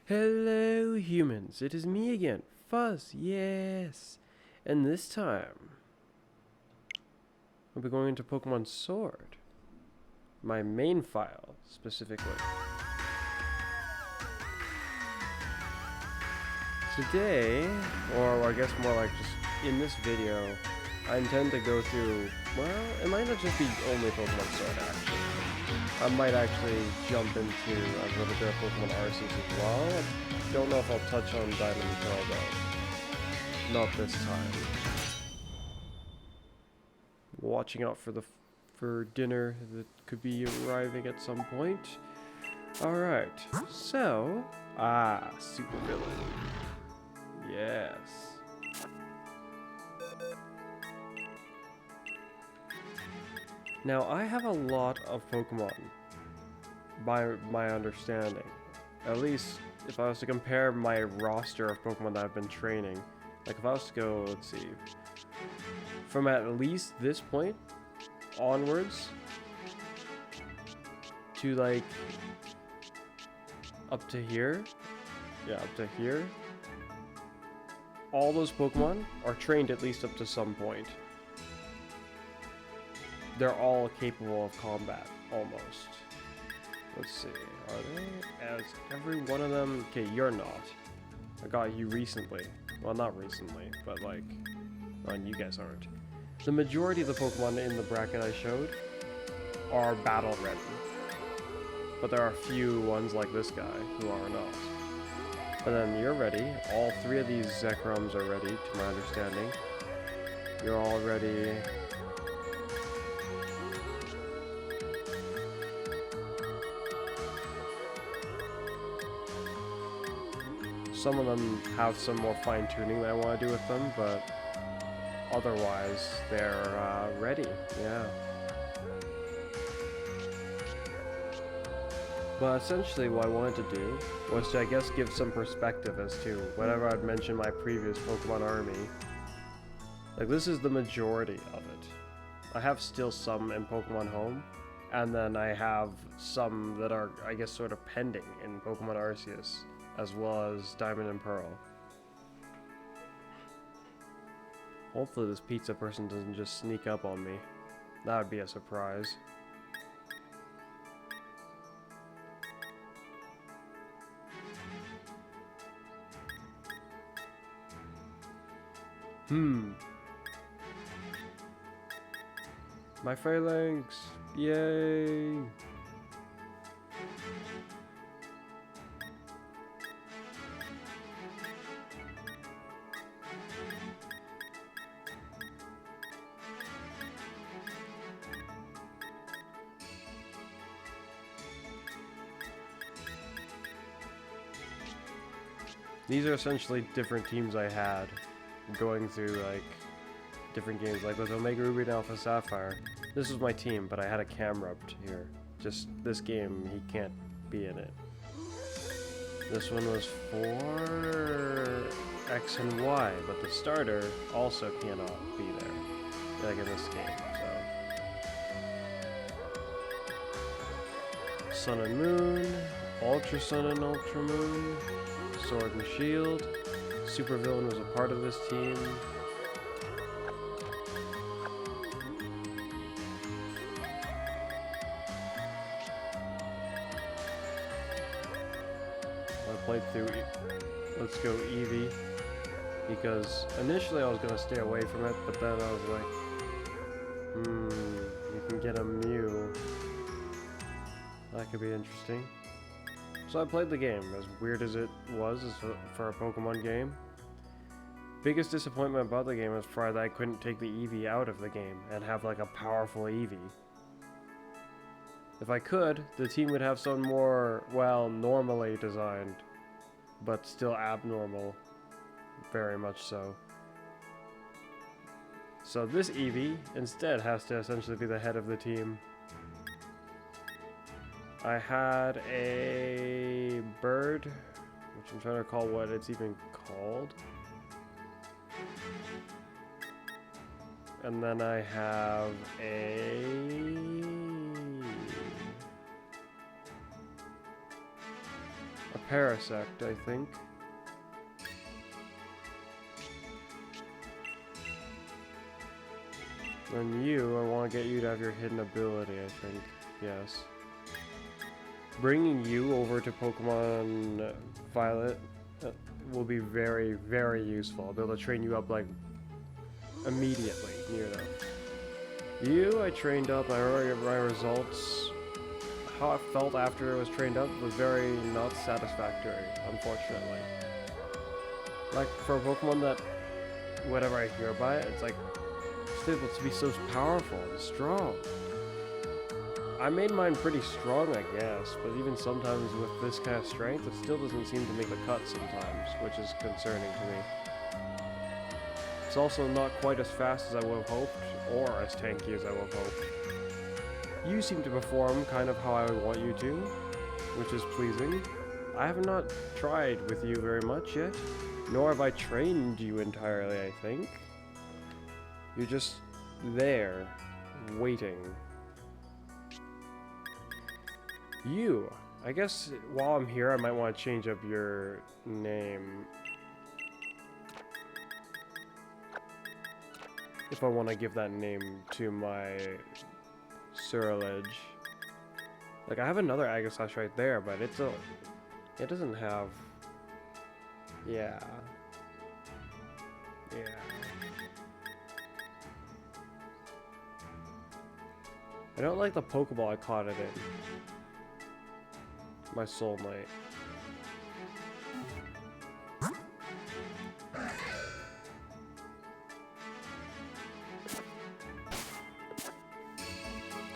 Hello humans, it is me again, Fuzz, yes! And this time, we'll be going into Pokemon Sword. My main file, specifically. Today, or I guess more like just in this video, I intend to go through, well, it might not just be only Pokemon Sword actually. I might actually jump into a little bit of Pokemon Arceus as well. I don't know if I'll touch on Diamond and Pearl though. Not this time. Watching out for dinner that could be arriving at some point. Alright, so... super villain. Yes. Now, I have a lot of Pokemon, by my understanding. At least, if I was to compare my roster of Pokemon that I've been training, like if I was to go, let's see, from at least this point onwards to like up to here, yeah, up to here, all those Pokemon are trained at least up to some point. They're all capable of combat, almost. Let's see, are they? As every one of them... Okay, you're not. I got you recently. Well, not recently, but like... and you guys aren't. The majority of the Pokemon in the bracket I showed are battle ready. But there are a few ones like this guy who are not. But then you're ready. All three of these Zekrums are ready, to my understanding. You're all ready. Some of them have some more fine-tuning that I want to do with them, but otherwise they're ready, yeah. But essentially what I wanted to do was to, I guess, give some perspective as to whenever I'd mentioned my previous Pokemon army. Like, this is the majority of it. I have still some in Pokemon Home, and then I have some that are, I guess, sort of pending in Pokemon Arceus, as well as Diamond and Pearl. Hopefully this pizza person doesn't just sneak up on me. That would be a surprise. My phalanx! Yay! These are essentially different teams I had going through like different games. Like with Omega Ruby and Alpha Sapphire, this was my team, but I had a Camrupt here. Just this game, he can't be in it. This one was for X and Y, but the starter also cannot be there, like in this game, so. Sun and Moon, Ultra Sun and Ultra Moon, Sword and Shield. Supervillain was a part of this team. I played through Let's Go Eevee because initially I was going to stay away from it, but then I was like, you can get a Mew. That could be interesting. So I played the game, as weird as it was for a Pokemon game. Biggest disappointment about the game was that I couldn't take the Eevee out of the game and have like a powerful Eevee. If I could, the team would have some more, well, normally designed, but still abnormal, very much so. So this Eevee instead has to essentially be the head of the team. I had a bird, which I'm trying to recall what it's even called. And then I have a Parasect, I think. Then you, I want to get you to have your hidden ability, I think. Yes. Bringing you over to Pokemon Violet will be very, very useful. I'll be able to train you up, like, immediately, you know. You, I trained up, my results, how I felt after I was trained up was very not satisfactory, unfortunately. Like, for a Pokemon that, whatever I hear about it, it's like, it's able to be so powerful and strong. I made mine pretty strong, I guess, but even sometimes with this kind of strength, it still doesn't seem to make the cut sometimes, which is concerning to me. It's also not quite as fast as I would have hoped, or as tanky as I would have hoped. You seem to perform kind of how I would want you to, which is pleasing. I have not tried with you very much yet, nor have I trained you entirely, I think. You're just there, waiting. You, I guess while I'm here, I might want to change up your name. If I want to give that name to my Surledge. Like, I have another Agaslash right there, but it doesn't have... Yeah. I don't like the Pokeball I caught it in. My Soul Knight.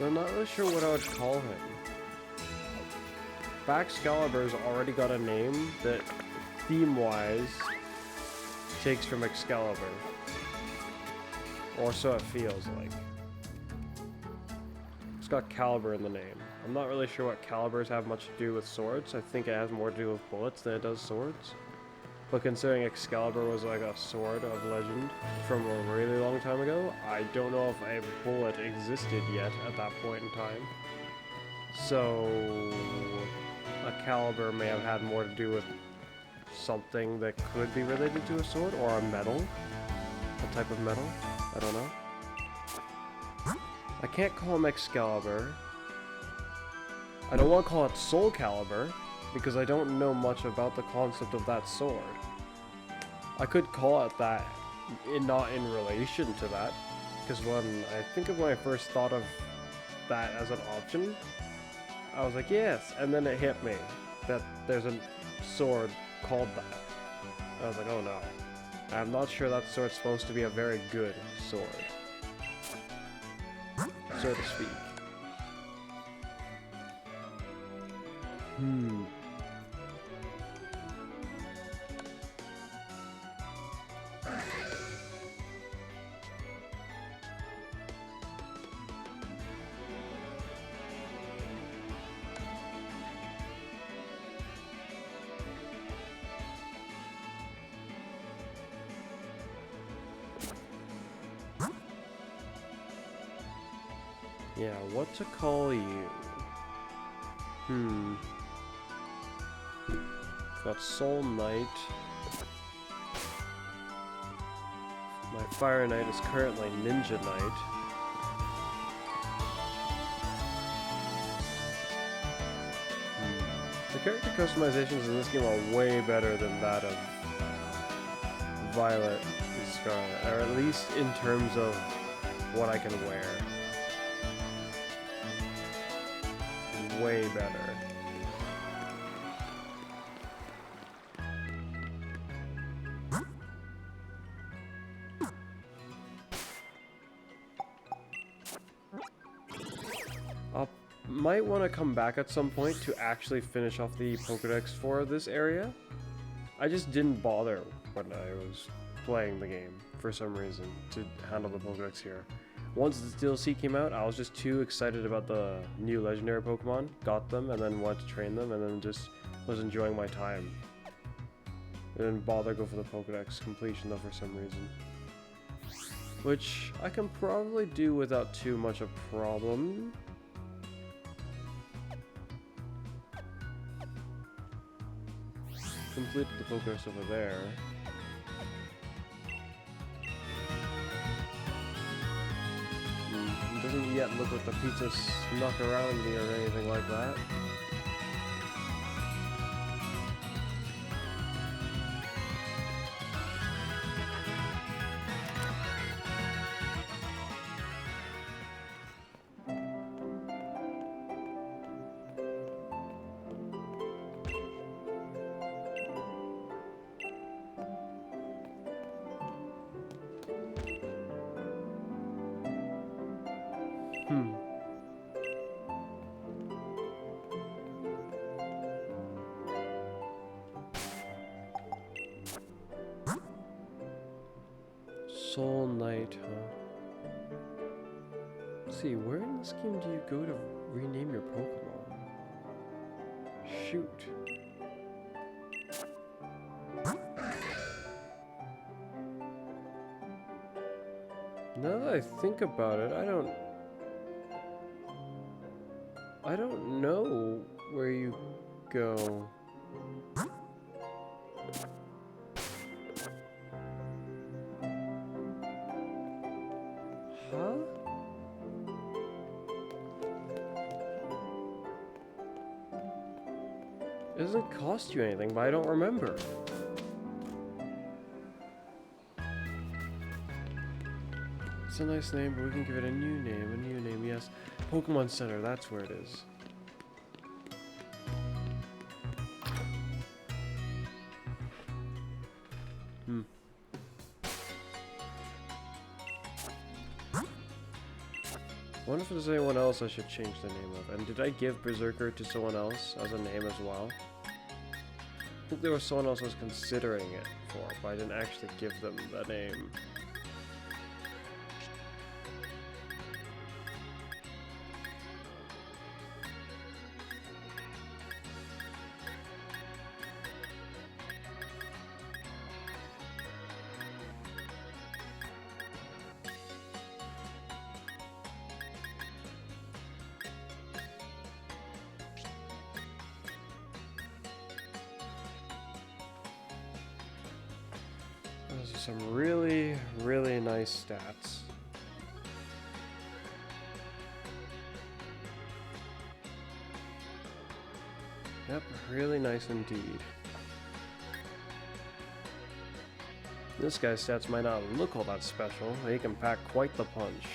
I'm not really sure what I would call him. Baxcalibur's already got a name that, theme-wise, takes from Excalibur. Or so it feels like. It's got Caliber in the name. I'm not really sure what Calibers have much to do with swords. I think it has more to do with bullets than it does swords. But considering Excalibur was like a sword of legend from a really long time ago, I don't know if a bullet existed yet at that point in time. So a caliber may have had more to do with something that could be related to a sword, or a metal. A type of metal. I don't know. I can't call him Excalibur. I don't want to call it Soul Calibur, because I don't know much about the concept of that sword. I could call it that, not in relation to that, because I think of when I first thought of that as an option, I was like, yes, and then it hit me that there's a sword called that. I was like, oh no. I'm not sure that sword's supposed to be a very good sword, so to speak. Yeah, what to call you? Got Soul Knight. My Fire Knight is currently Ninja Knight. The character customizations in this game are way better than that of Violet and Scarlet, or at least in terms of what I can wear. Way better. Might want to come back at some point to actually finish off the Pokédex for this area. I just didn't bother when I was playing the game for some reason to handle the Pokédex here. Once this DLC came out, I was just too excited about the new legendary Pokemon, got them, and then wanted to train them, and then just was enjoying my time. I didn't bother go for the Pokédex completion though for some reason. Which I can probably do without too much of a problem. completed the Pokédex over there. It doesn't yet look like the pizza snuck around me or anything like that. Soul Knight, huh? Let's see, where in this game do you go to rename your Pokemon? Shoot. Now that I think about it, I don't know where you go. Huh? It doesn't cost you anything, but I don't remember. It's a nice name, but we can give it a new name, yes. Pokemon Center, that's where it is. I wonder if there's anyone else I should change the name of. And did I give Berserker to someone else as a name as well? I think there was someone else I was considering it for, but I didn't actually give them the name. Those are some really, really nice stats. Yep, really nice indeed. This guy's stats might not look all that special, but he can pack quite the punch.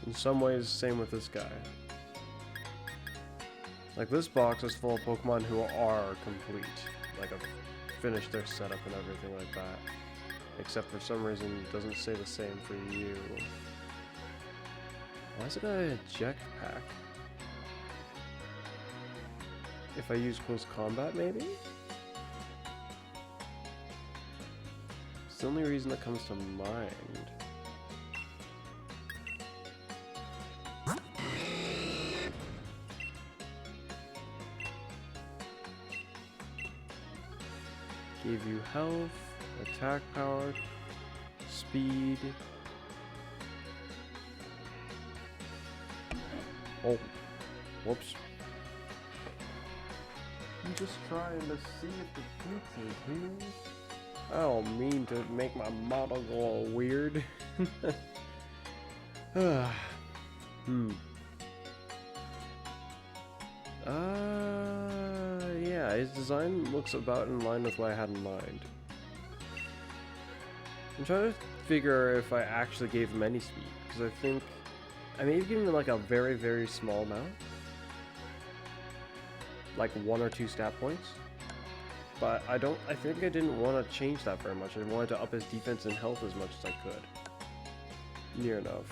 In some ways, same with this guy. Like, this box is full of Pokemon who are complete. Like, I've finished their setup and everything like that. Except for some reason, it doesn't say the same for you. Why is it a jetpack? If I use close combat, maybe? It's the only reason that comes to mind. Give you health, attack power, speed. Oh, whoops. I'm just trying to see if the pizza's here. I don't mean to make my model go all weird. Yeah, his design looks about in line with what I had in mind. I'm trying to figure if I actually gave him any speed, because I think I may have given him like a very, very small amount. Like 1 or 2 stat points. But I think I didn't want to change that very much. I wanted to up his defense and health as much as I could. Near enough.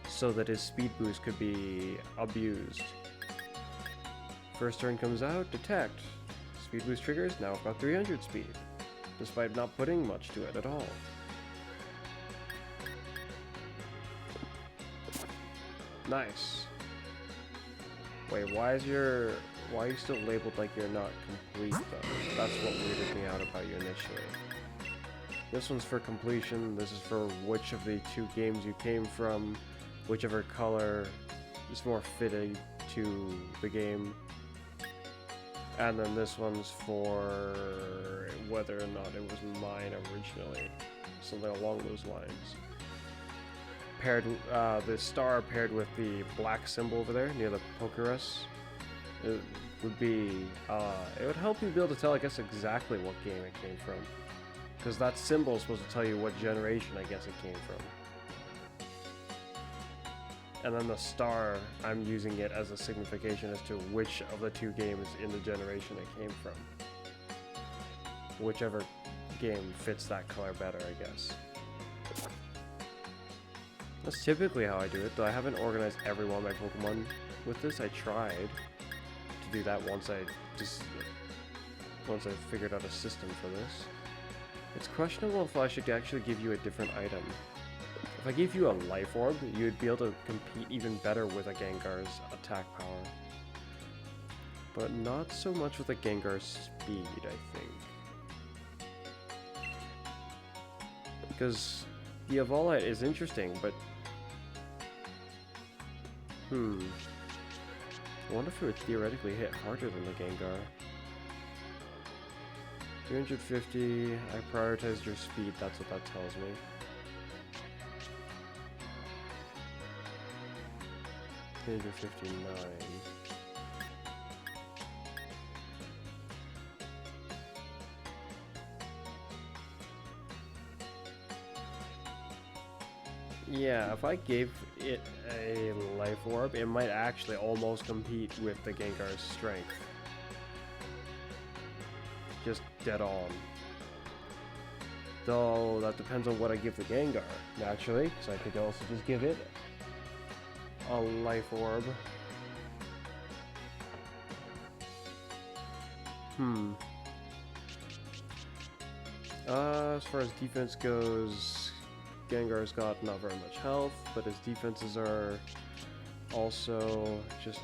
So that his speed boost could be abused. First turn comes out, detect. Speed boost triggers, now I've got 300 speed. Despite not putting much to it at all. Nice. Wait, why are you still labeled like you're not complete though? That's what weirded me out about you initially. This one's for completion. This is for which of the two games you came from, whichever color is more fitting to the game. And then this one's for whether or not it was mine originally. Something along those lines. Paired, the star paired with the black symbol over there near the Pokerus. It would be, it would help you be able to tell, I guess, exactly what game it came from. Because that symbol is supposed to tell you what generation, I guess, it came from. And then the star, I'm using it as a signification as to which of the two games in the generation it came from. Whichever game fits that color better, I guess. That's typically how I do it, though I haven't organized every one of my Pokemon with this. I tried to do that once I figured out a system for this. It's questionable if I should actually give you a different item. If I gave you a Life Orb, you'd be able to compete even better with a Gengar's attack power. But not so much with a Gengar's speed, I think. Because the Evolite is interesting, but... I wonder if it would theoretically hit harder than the Gengar. 250, I prioritized your speed, that's what that tells me. 359. Yeah, if I gave it a Life Orb, it might actually almost compete with the Gengar's strength. Just dead on. Though, that depends on what I give the Gengar, naturally, because I could also just give it a Life Orb. As far as defense goes, Gengar's got not very much health, but his defenses are also just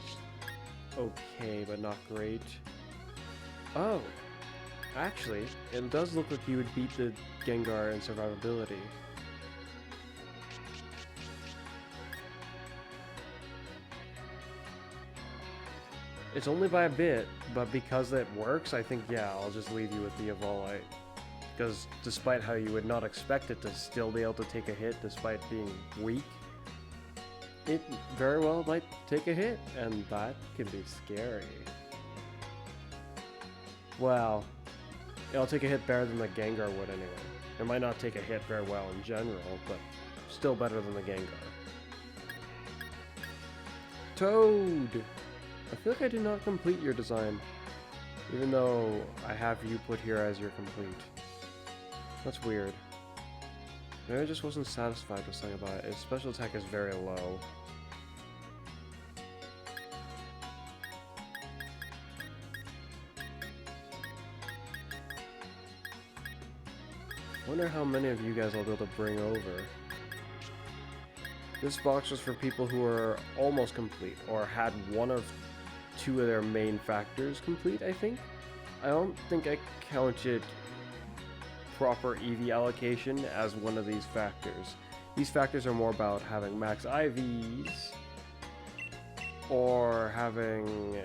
okay, but not great. Oh, actually, it does look like you would beat the Gengar in survivability. It's only by a bit, but because it works, I think, yeah, I'll just leave you with the Evolite. Because despite how you would not expect it to still be able to take a hit despite being weak, it very well might take a hit, and that can be scary. Well, it'll take a hit better than the Gengar would anyway. It might not take a hit very well in general, but still better than the Gengar. Toad! I feel like I did not complete your design, even though I have you put here as your complete. That's weird. Maybe I just wasn't satisfied with something about it. Its special attack is very low. Wonder how many of you guys I'll be able to bring over. This box was for people who are almost complete, or had one of two of their main factors complete, I think. I don't think I counted proper EV allocation as one of these factors. These factors are more about having max IVs, or having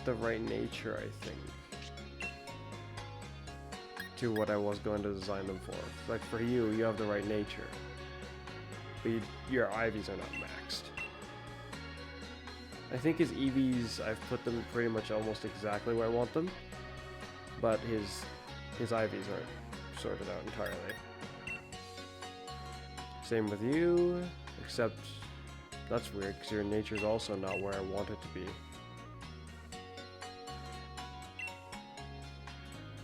the right nature, I think, to what I was going to design them for. Like for you, you have the right nature, but your IVs are not maxed. I think his EVs, I've put them pretty much almost exactly where I want them, but his IVs aren't sorted out entirely. Same with you, except that's weird because your nature's also not where I want it to be.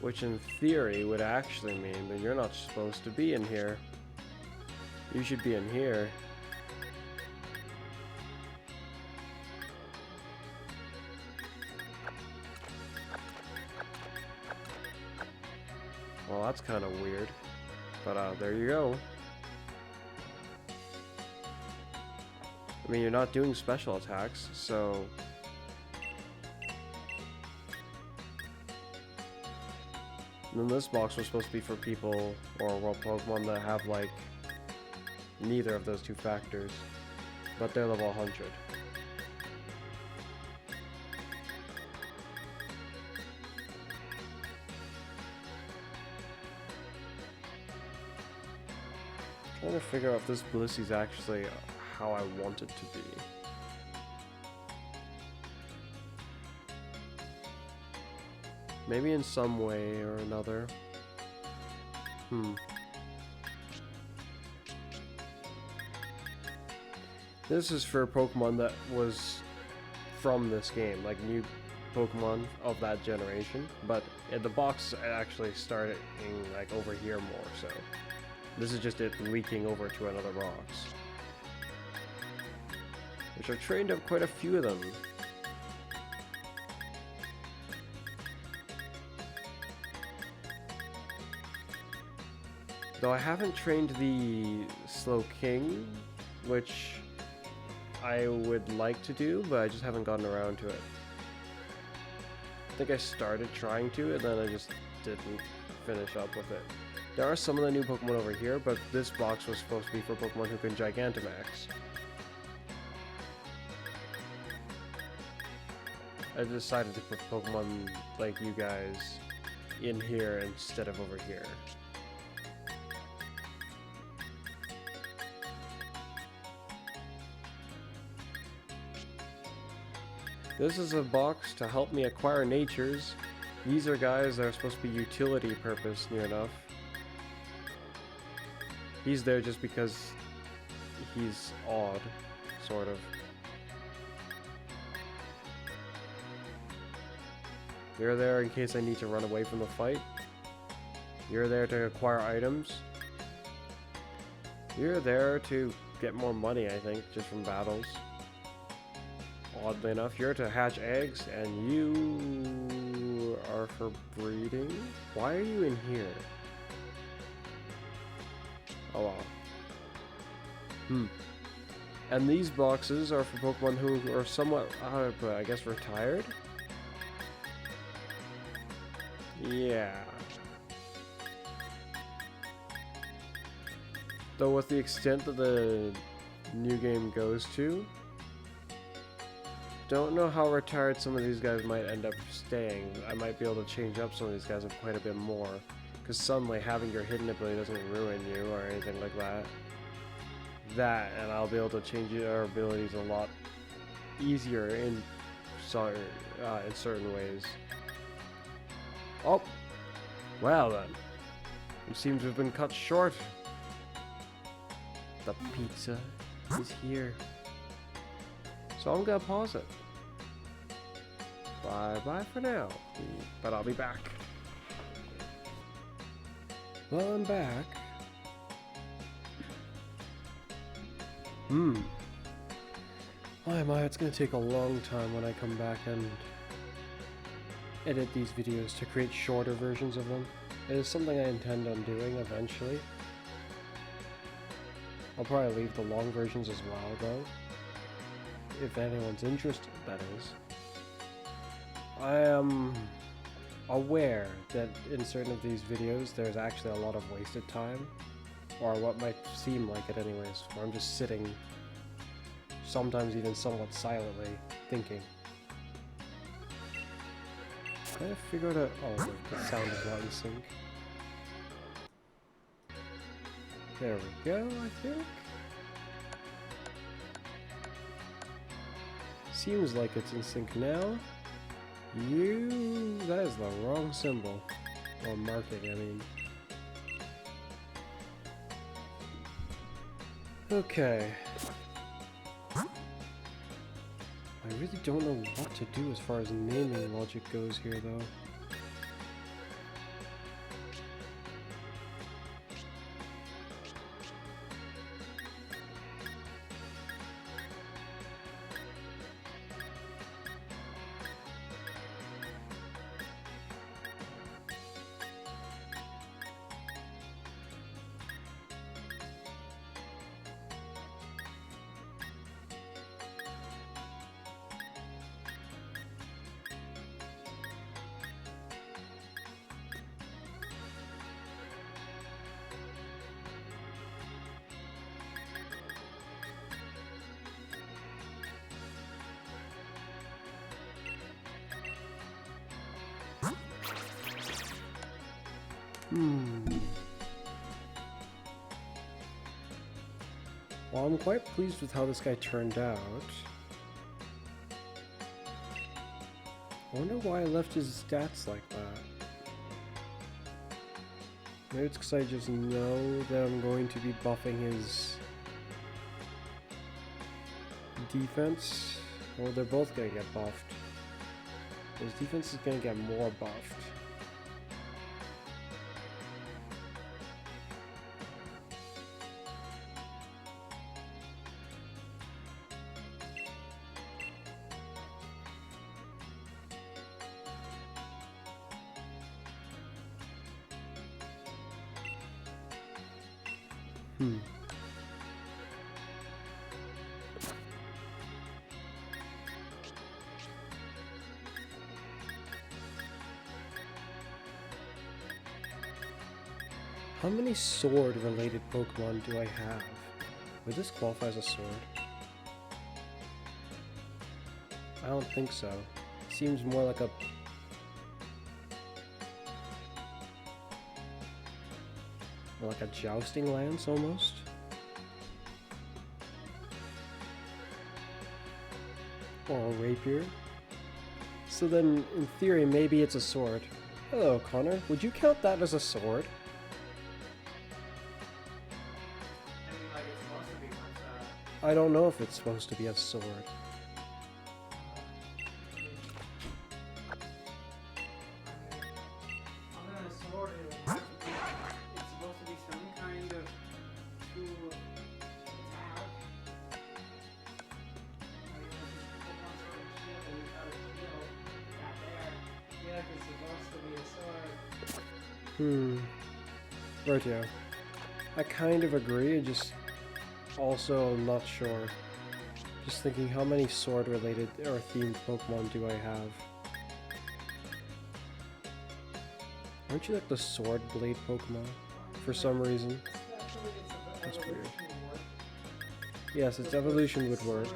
Which in theory would actually mean that you're not supposed to be in here. You should be in here. Well, that's kind of weird, but there you go. I mean, you're not doing special attacks, so... And then this box was supposed to be for people, or well, Pokemon that have like neither of those two factors, but they're level 100. Trying to figure out if this Blissey's actually how I want it to be. Maybe in some way or another. This is for Pokemon that was from this game, like new Pokemon of that generation. But in the box, it actually started in, like over here more, so this is just it leaking over to another box. Which I've trained up quite a few of them. Though I haven't trained the Slowking, which I would like to do, but I just haven't gotten around to it. I think I started trying to, and then I just didn't finish up with it. There are some of the new Pokemon over here, but this box was supposed to be for Pokemon who can Gigantamax. I decided to put Pokemon like you guys in here instead of over here. This is a box to help me acquire natures. These are guys that are supposed to be utility purpose near enough. He's there just because he's odd, sort of. You're there in case I need to run away from the fight. You're there to acquire items. You're there to get more money, I think, just from battles. Oddly enough, you're to hatch eggs, and you are for breeding? Why are you in here? Oh wow. And these boxes are for Pokemon who are somewhat, I guess, retired? Yeah. Though with the extent that the new game goes to, don't know how retired some of these guys might end up staying. I might be able to change up some of these guys quite a bit more. Because suddenly having your hidden ability doesn't ruin you or anything like that. And I'll be able to change our abilities a lot easier in certain ways. Oh! Well then. We seem to have been cut short. The pizza is here. So I'm gonna pause it. Bye-bye for now. But I'll be back. Well, I'm back. My, it's gonna take a long time when I come back and edit these videos to create shorter versions of them. It is something I intend on doing eventually. I'll probably leave the long versions as well, though. If anyone's interested, that is. I am aware that in certain of these videos there's actually a lot of wasted time, or what might seem like it anyways, where I'm just sitting, sometimes even somewhat silently, thinking. Can I figure out oh, wait, the sound is not in sync. There we go, I think. Seems like it's in sync now. That is the wrong symbol. Or marking, I mean. Okay. I really don't know what to do as far as naming logic goes here, though. Well, I'm quite pleased with how this guy turned out. I wonder why I left his stats like that. Maybe it's because I just know that I'm going to be buffing his defense. Well, they're both going to get buffed. His defense is going to get more buffed. How many sword-related Pokemon do I have? Would this qualify as a sword? I don't think so. It seems more like a... like a jousting lance, almost? Or a rapier? So then, in theory, maybe it's a sword. Hello, Connor. Would you count that as a sword? I don't know if it's supposed to be a sword. It's supposed to be some kind of tool attack. Yeah, it's supposed to be a sword. Rightio. I kind of agree, I just also am not sure. Just thinking, how many sword-related or themed Pokemon do I have? Aren't you like the Sword Blade Pokemon? For some reason. That's weird. Yes, its evolution would work.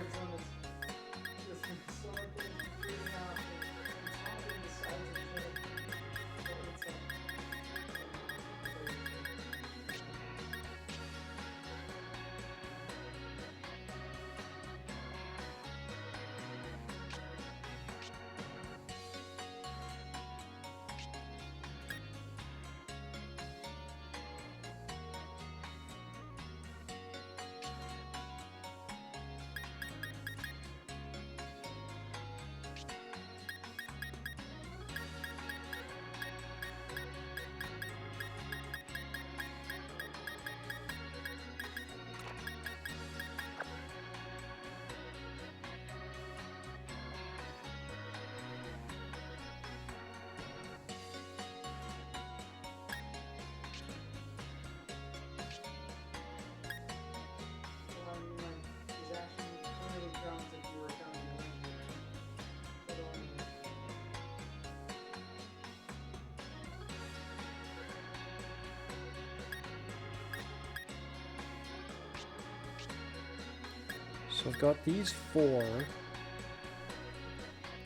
So I've got these 4.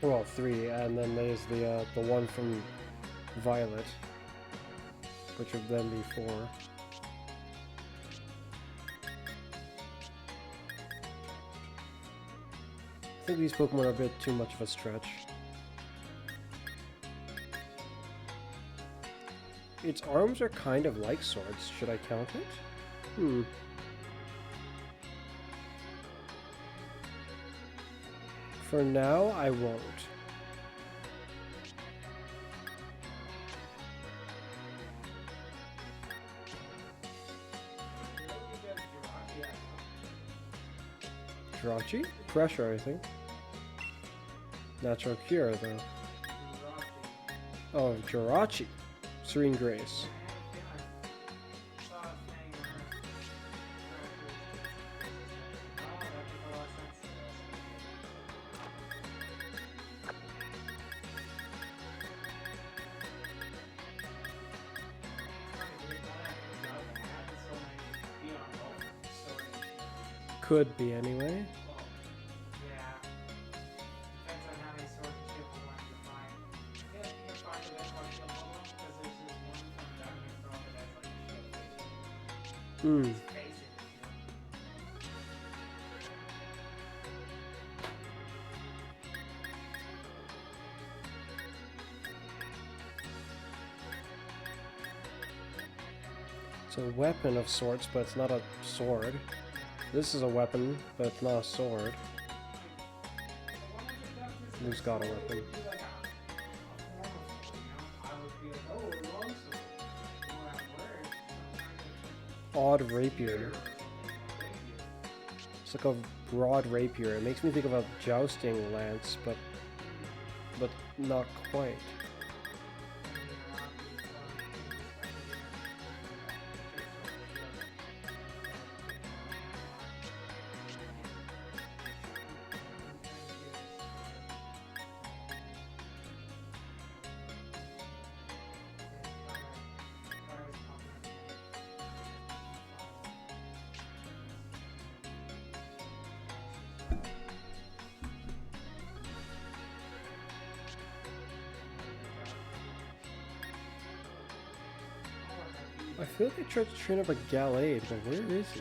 Well, 3, and then there's the one from Violet, which would then be 4. I think these Pokemon are a bit too much of a stretch. Its arms are kind of like swords. Should I count it? For now, I won't. Jirachi? Pressure, I think. Natural Cure, though. Oh, Jirachi. Serene Grace. Could be, anyway. Hmm. Just face it. It's a weapon of sorts, but it's not a sword. This is a weapon, but it's not a sword. Who's got a weapon? Odd rapier. It's like a broad rapier. It makes me think of a jousting lance, but not quite. I feel like I tried to train up a Gallade, but where is he?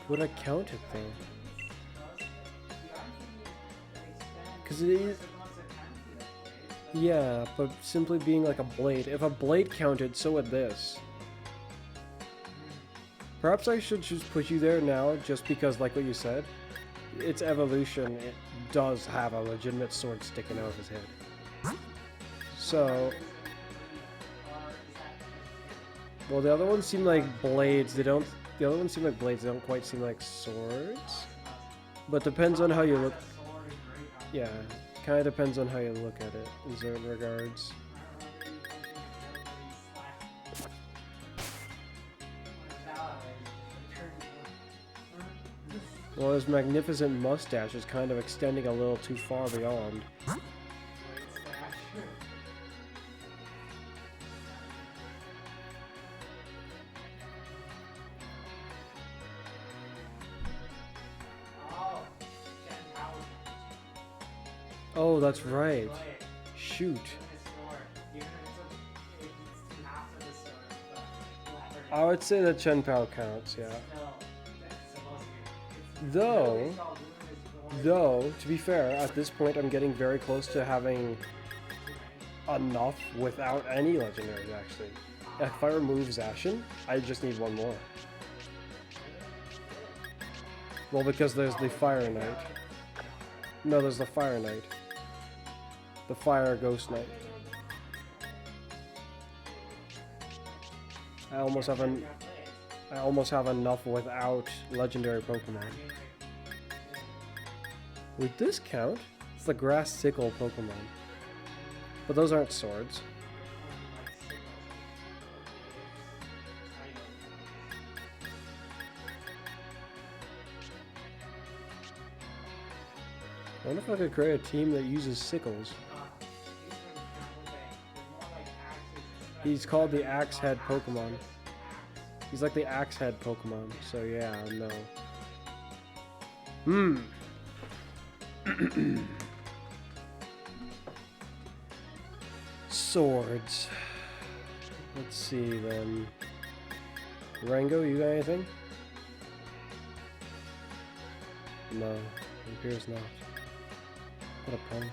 Would I count it though? Because it is... Yeah, but simply being like a blade. If a blade counted, so would this. Perhaps I should just put you there now, just because, like what you said, its evolution, it does have a legitimate sword sticking out of his head. So... Well, the other ones seem like blades. The other ones seem like blades. They don't quite seem like swords. But depends on how you look. Yeah, kind of depends on how you look at it in certain regards. Well, his magnificent mustache is kind of extending a little too far beyond. Oh, that's right. Shoot. I would say that Chen Pao counts, yeah. Though, to be fair, at this point I'm getting very close to having enough without any legendaries, actually. If I remove Zacian, I just need one more. Well, because there's the Fire Knight. No, there's the Fire Knight. The Fire Ghost Knight. I almost have enough without legendary Pokemon. Would this count? It's the Grass Sickle Pokemon. But those aren't swords. I wonder if I could create a team that uses sickles. He's called the Axe Head Pokemon. He's like the Axe Head Pokemon, so yeah, no. Swords. Let's see then. Rango, you got anything? No, it appears not. What a punk.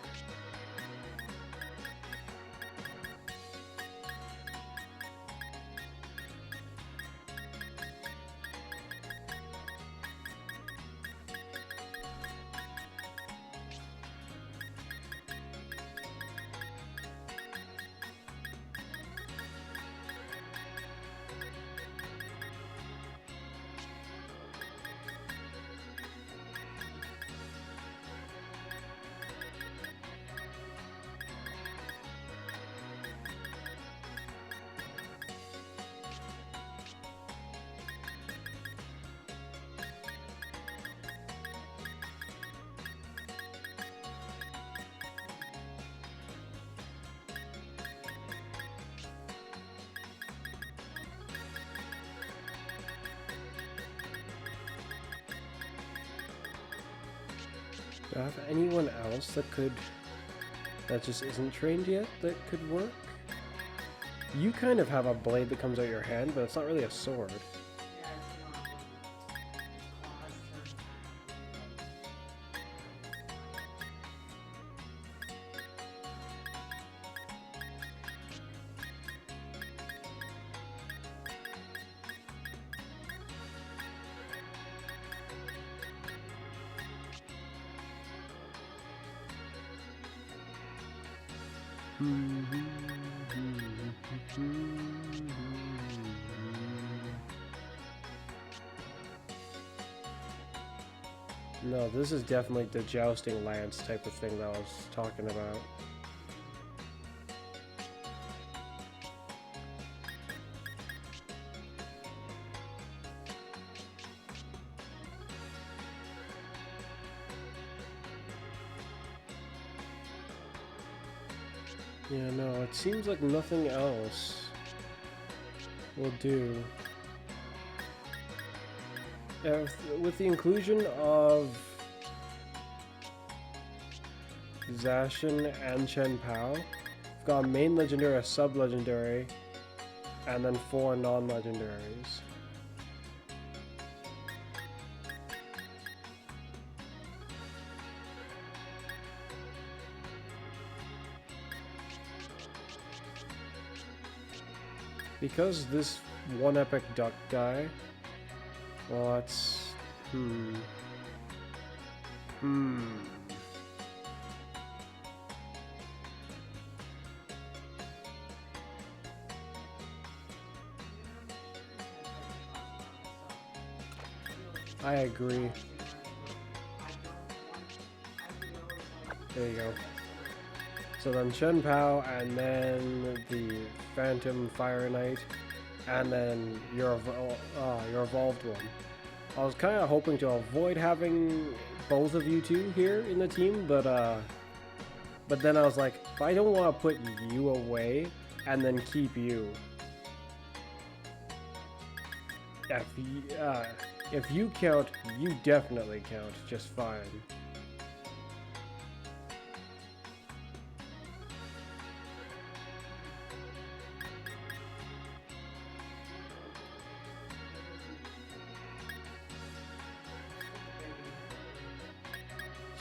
Do I have anyone else that could that just isn't trained yet that could work. You kind of have a blade that comes out your hand, but it's not really a sword. Yeah, it's not claws turn. No, this is definitely the jousting lance type of thing that I was talking about. Yeah, no, it seems like nothing else will do. With the inclusion of Zacian and Chen Pao, we've got a main legendary, a sub-legendary, and then 4 non-legendaries. Because this one epic duck guy, well, that's... I agree. There you go. So then Chen Pao, and then the Phantom Fire Knight, and then your evolved one. I was kind of hoping to avoid having both of you two here in the team, but then I was like, I don't want to put you away and then keep you. If you count, you definitely count just fine.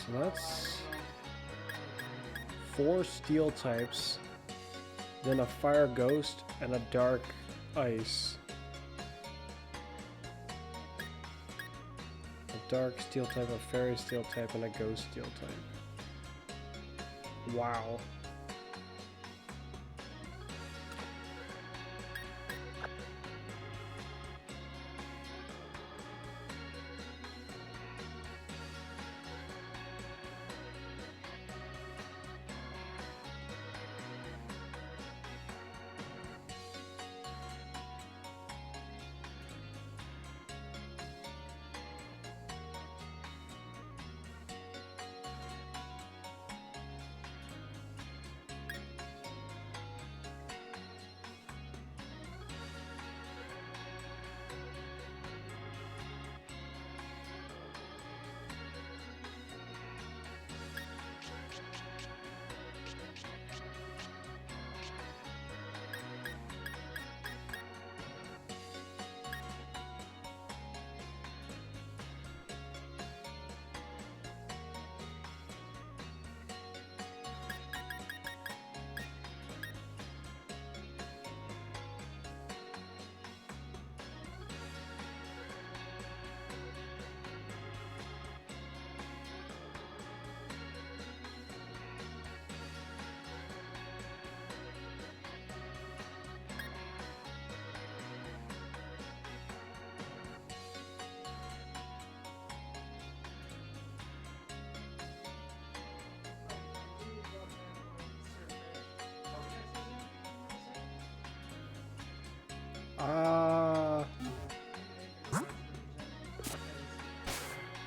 So that's 4 steel types, then a fire ghost and a dark ice. A dark steel type, a fairy steel type, and a ghost steel type. Wow.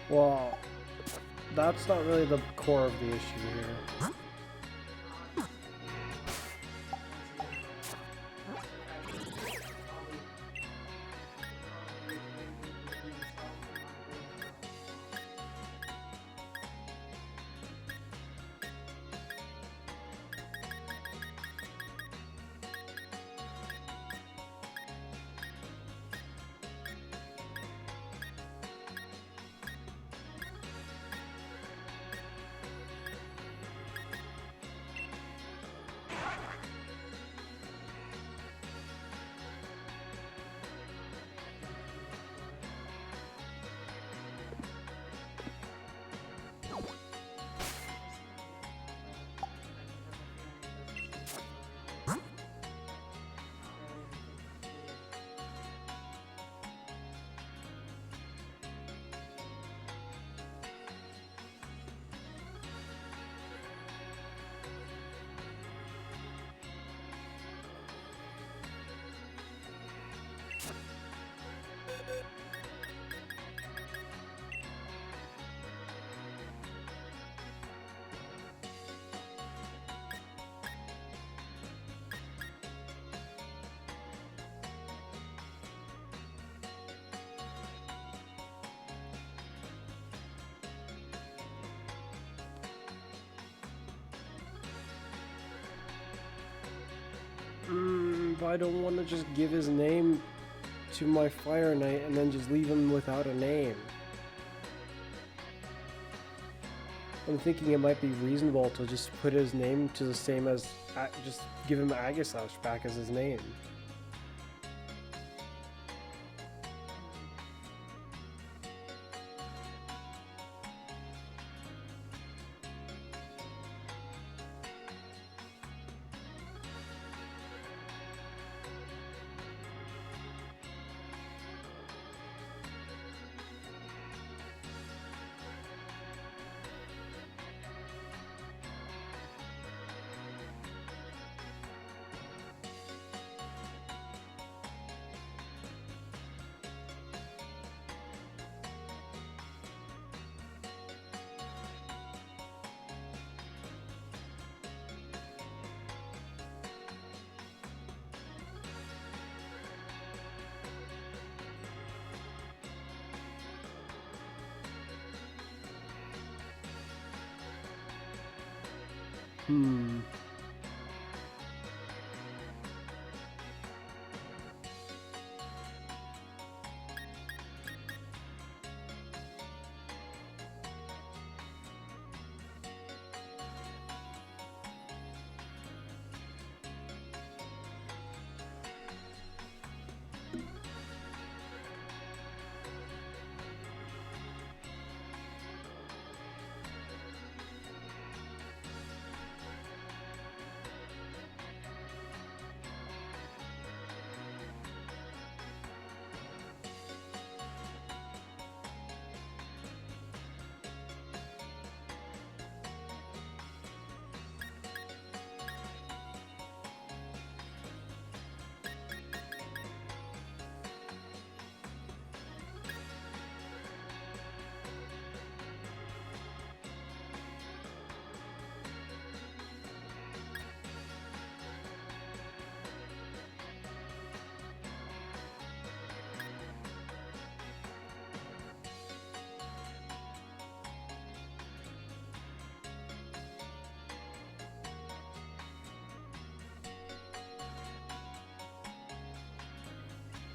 Well, that's not really the core of the issue here. but I don't want to just give his name to my Fire Knight and then just leave him without a name. I'm thinking it might be reasonable to just put his name to the same as, just give him Agasash back as his name.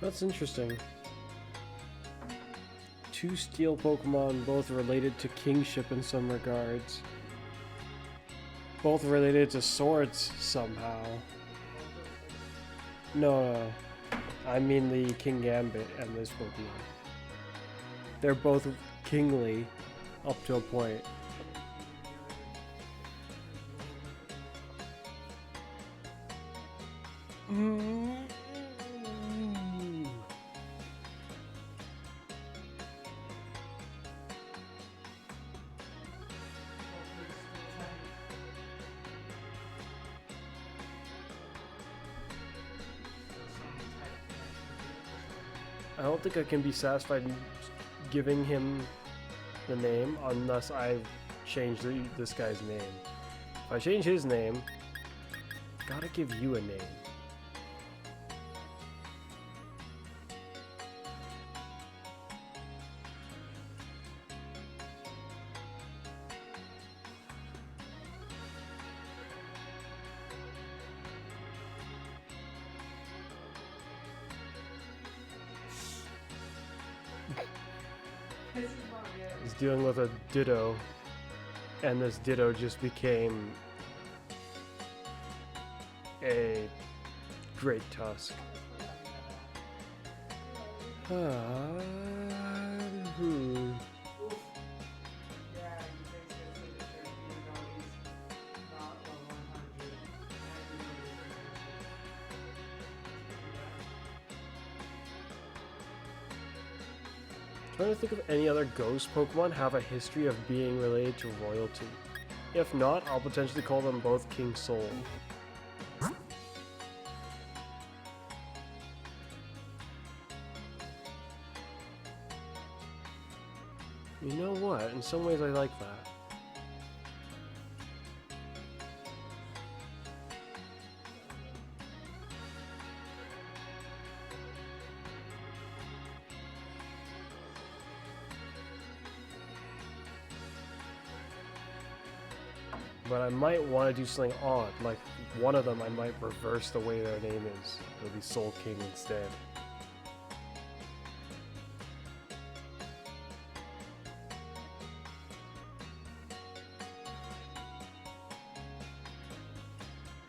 That's interesting. Two steel Pokemon, both related to kingship in some regards. Both related to swords somehow. No. I mean the King Gambit and this Pokemon. They're both kingly up to a point. I don't think I can be satisfied giving him the name unless I've changed this guy's name. If I change his name, gotta give you a name. He's dealing with a Ditto, and this Ditto just became a Great Tusk. Trying to think of any other ghost Pokemon have a history of being related to royalty. If not, I'll potentially call them both King Soul. You know what? In some ways I like that. But I might want to do something odd. Like, one of them I might reverse the way their name is. It'll be Soul King instead.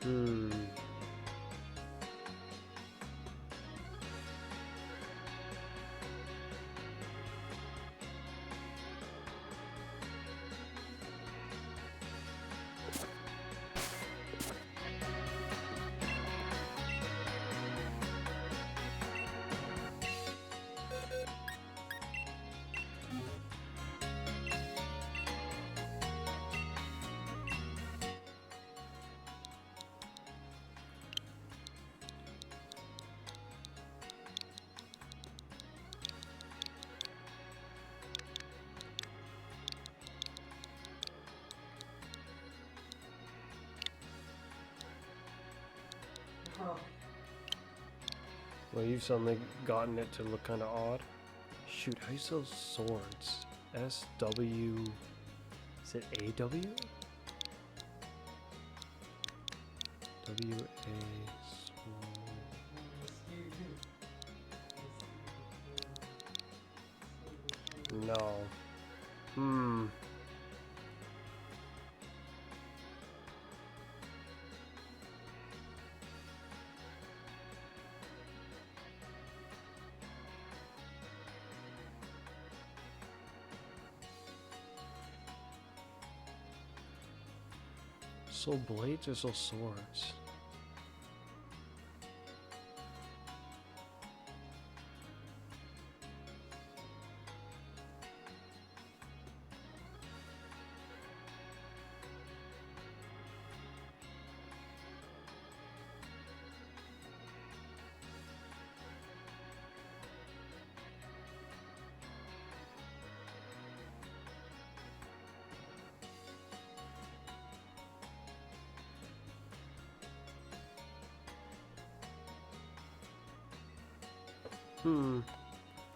Hmm. Well, you've suddenly gotten it to look kind of odd. Shoot, how do you spell swords? S-W... Is it A-W? W-A... No. Hmm. Soul blades or soul swords?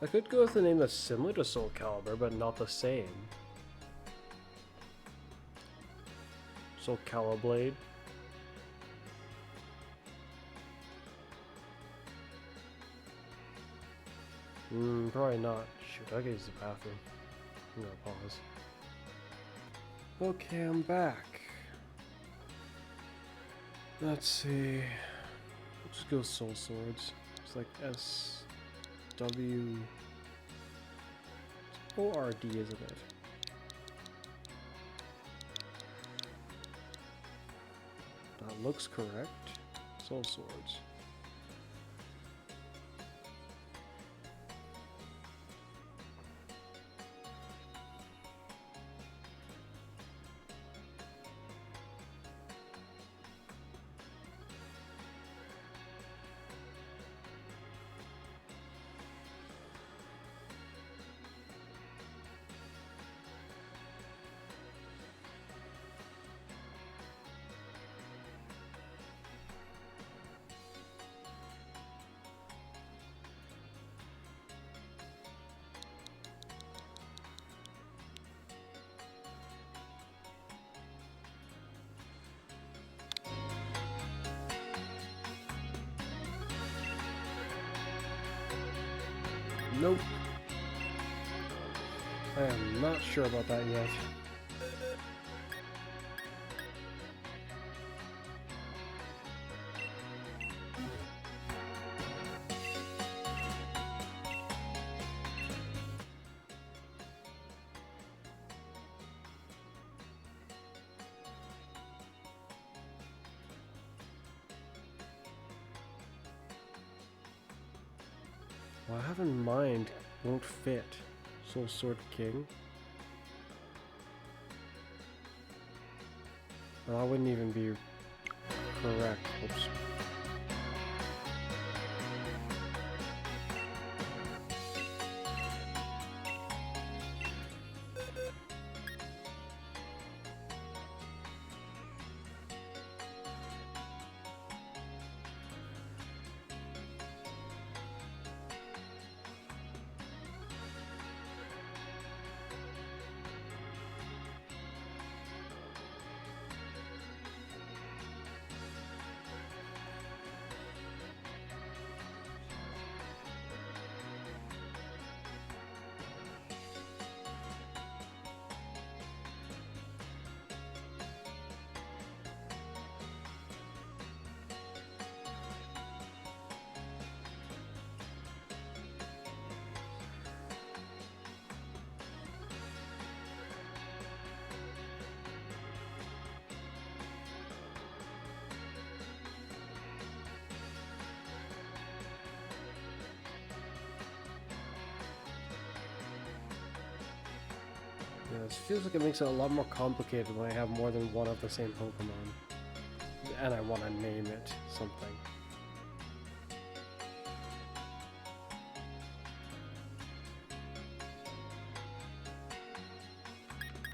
I could go with a name that's similar to Soul Calibur, but not the same. Soul Caliblade. Probably not. Shoot, I gotta use the bathroom. I'm gonna pause. Okay, I'm back. Let's see. Let's just go Soul Swords. It's like S-W... O-R-D, isn't it? That looks correct. Soul Swords. Nope. I am not sure about that yet. What I have in mind won't fit. Soul Sword King. Well, that wouldn't even be correct. Oops. Yeah, this feels like it makes it a lot more complicated when I have more than one of the same Pokemon. And I want to name it something.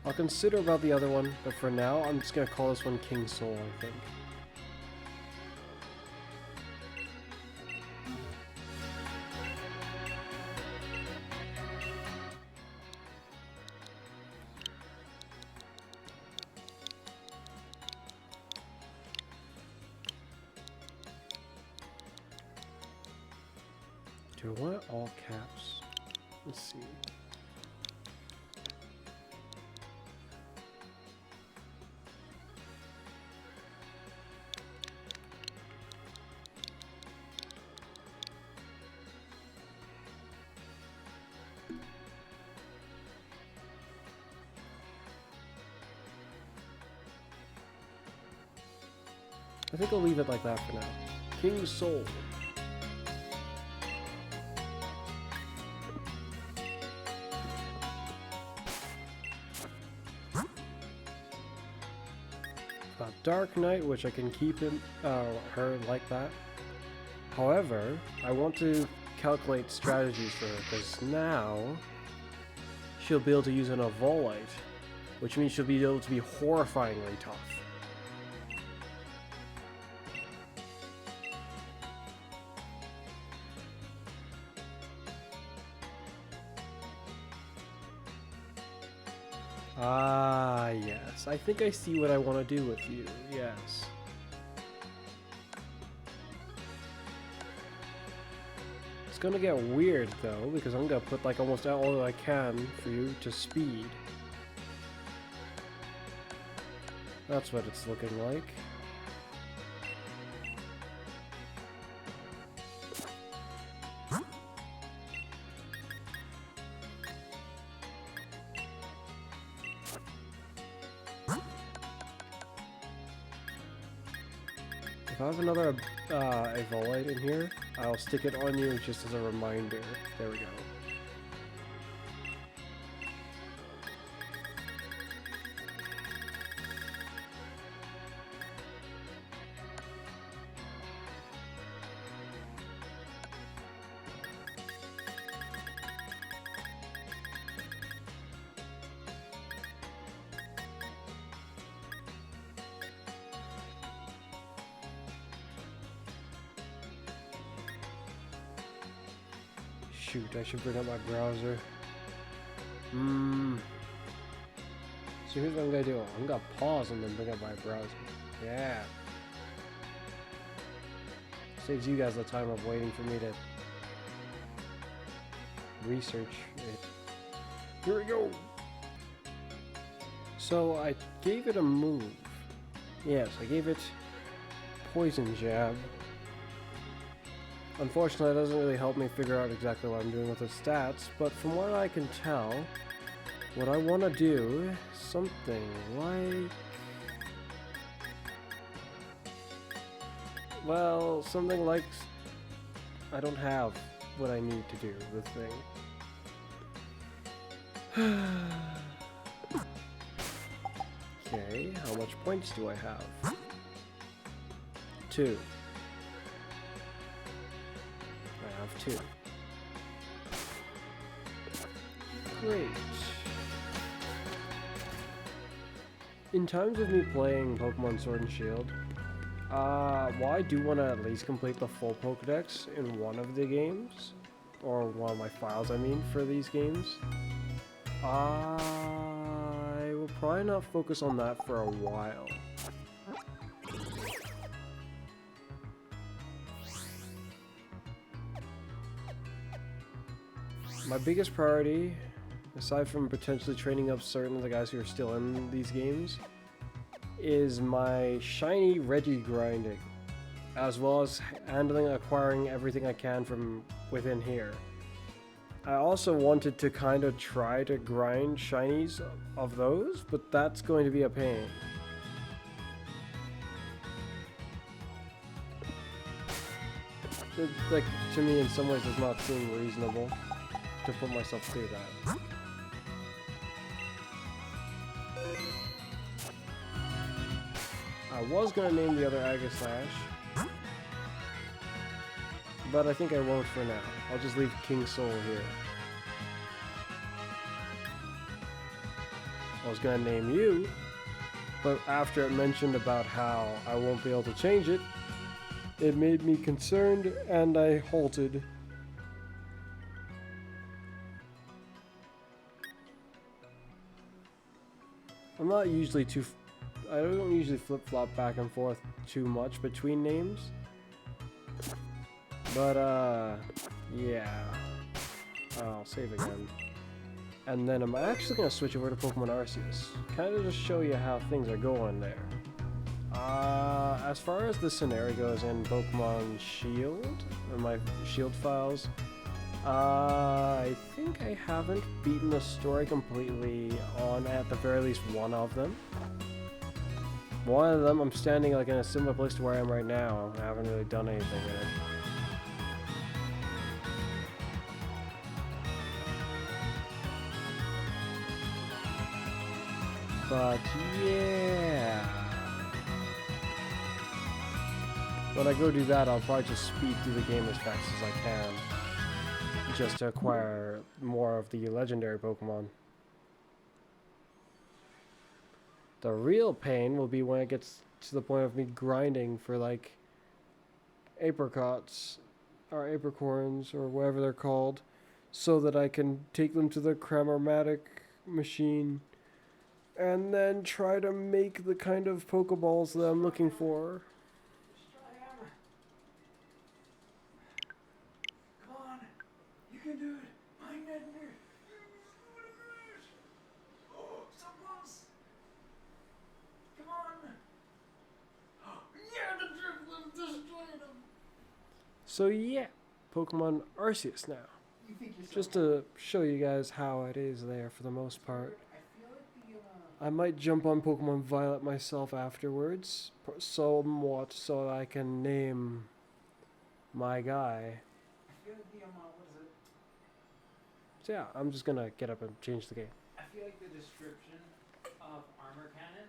I'll consider about the other one, but for now, I'm just gonna call this one King Soul, I think. Do I want it all caps? Let's see. I think I'll leave it like that for now. King Soul. Dark Knight, which I can keep him, her like that. However, I want to calculate strategies for her, because now she'll be able to use an Evolite, which means she'll be able to be horrifyingly tough. Ah, yes. I think I see what I want to do with you. Yes. It's gonna get weird, though, because I'm gonna put, like, almost all that I can for you to speed. That's what it's looking like. If I have another Evolite in here, I'll stick it on you just as a reminder. There we go. Shoot, I should bring up my browser. So here's what I'm gonna do. I'm gonna pause and then bring up my browser. Yeah. Saves you guys the time of waiting for me to research it. Here we go. So I gave it a move. Yes, I gave it Poison Jab. Unfortunately, that doesn't really help me figure out exactly what I'm doing with the stats, but from what I can tell, what I want to do is something like... Well, something like... I don't have what I need to do with the thing. Okay, how much points do I have? 2. I have 2. Great. In times of me playing Pokemon Sword and Shield, while I do want to at least complete the full Pokedex in one of the games, or one of my files I mean, for these games, I will probably not focus on that for a while. My biggest priority, aside from potentially training up certain of the guys who are still in these games, is my shiny Reggie grinding, as well as acquiring everything I can from within here. I also wanted to kind of try to grind shinies of those, but that's going to be a pain. It, like, to me in some ways does not seem reasonable to put myself through that. I was gonna name the other Agaslash, but I think I won't for now. I'll just leave King Soul here. I was gonna name you, but after it mentioned about how I won't be able to change it, it made me concerned and I halted. I'm not usually I don't usually flip-flop back and forth too much between names. But, yeah. I'll save again. And then I'm actually going to switch over to Pokemon Arceus. Kind of just show you how things are going there. As far as the scenario goes in Pokemon Shield, or my Shield files, I think I haven't beaten the story completely on at the very least one of them. One of them, I'm standing like in a similar place to where I am right now. I haven't really done anything in it. But yeah, when I go do that, I'll probably just speed through the game as fast as I can, just to acquire more of the legendary Pokemon. The real pain will be when it gets to the point of me grinding for like apricots or apricorns or whatever they're called, so that I can take them to the Cramomatic machine and then try to make the kind of Pokeballs that I'm looking for. Come on, you can do it. Mind that mirror. Oh, so close. Come on. Yeah, the drift destroyed him. So yeah, Pokemon Arceus now. You think you're Just to show you guys how it is there for the most part. I might jump on Pokemon Violet myself afterwards, somewhat, so that I can name my guy. I feel like the what is it? So yeah, I'm just gonna get up and change the game. I feel like the description of armor cannon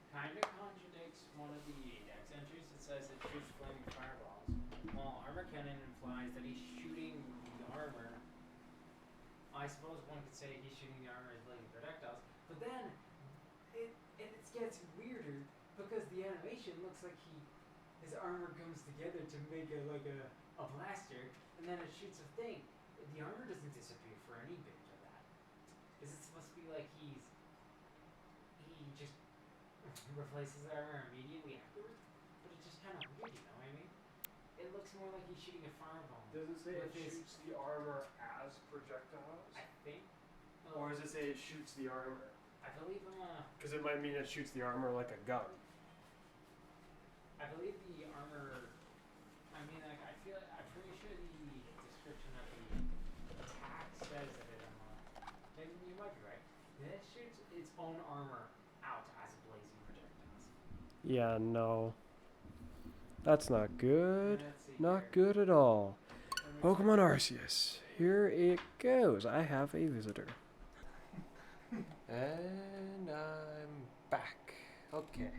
kind of contradicts one of the dex entries. It says it shoots flaming fireballs. While armor cannon implies that he's shooting the armor. I suppose one could say he's shooting the armor as blazing projectiles, but then it gets weirder because the animation looks like his armor comes together to make a blaster, and then it shoots a thing. The armor doesn't disappear for any bit of that. Is it supposed to be like he just replaces the armor immediately afterwards? But it's just kind of weird, you know what I mean? It looks more like he's shooting a fireball. Does it say it shoots the armor as projectiles? I think. Or does it say it shoots the armor? I believe Because it might mean it shoots the armor like a gun. I believe the armor. I mean, like I'm pretty sure the description of the attack says that it maybe you might be right. This shoots its own armor out as blazing projectiles. Yeah, no. That's not good. Not Here. good at all. Pokemon Arceus. Here it goes. I have a visitor. And I'm back. Okay.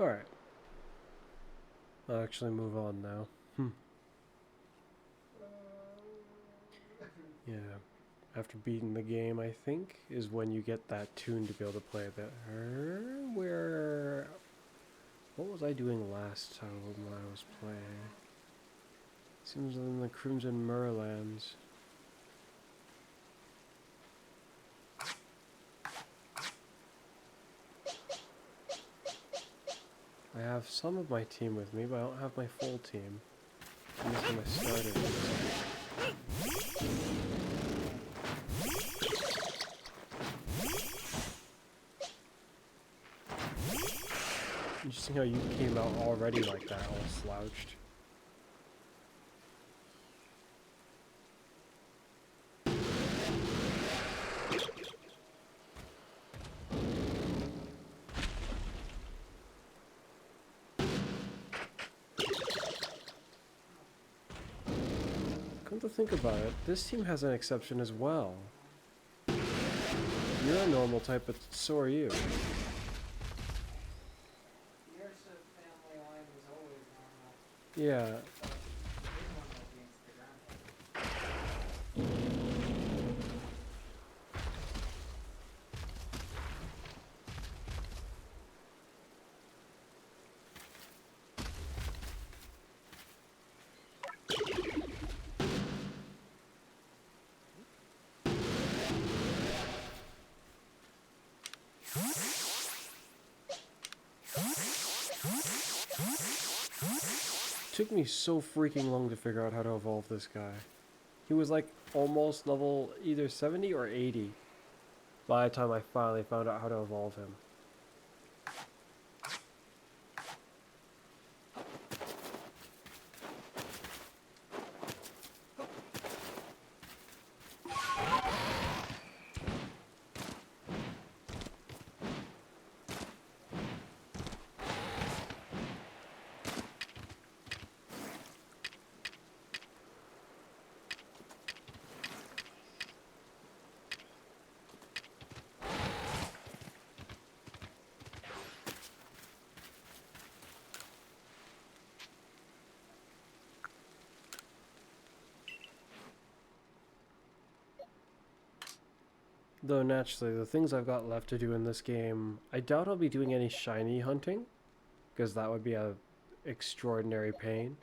Alright. I'll actually move on now. Yeah. After beating the game, I think, is when you get that tune to be able to play that. Where... What was I doing last time when I was playing? Seems in the Crimson Merlands. I have some of my team with me, but I don't have my full team. I'm missing my starter. Interesting how you came out already like that, all slouched. Come to think about it, this team has an exception as well. You're a normal type, but so are you. Your family line was always normal. Yeah. But his one was against the ground. Took me so freaking long to figure out how to evolve this guy. He was like almost level either 70 or 80 by the time I finally found out how to evolve him. Though naturally, the things I've got left to do in this game, I doubt I'll be doing any shiny hunting, because that would be a extraordinary pain.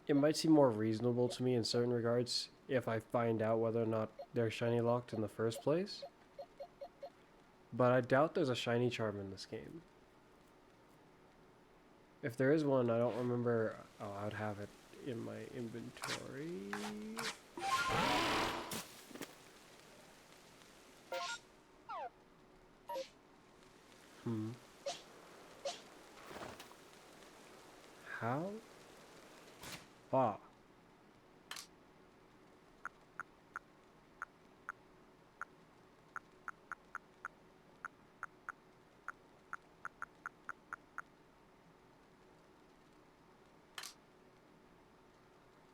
It might seem more reasonable to me in certain regards if I find out whether or not they're shiny locked in the first place. But I doubt there's a shiny charm in this game. If there is one, I don't remember. Oh, I'd have it in my inventory. How? Ah.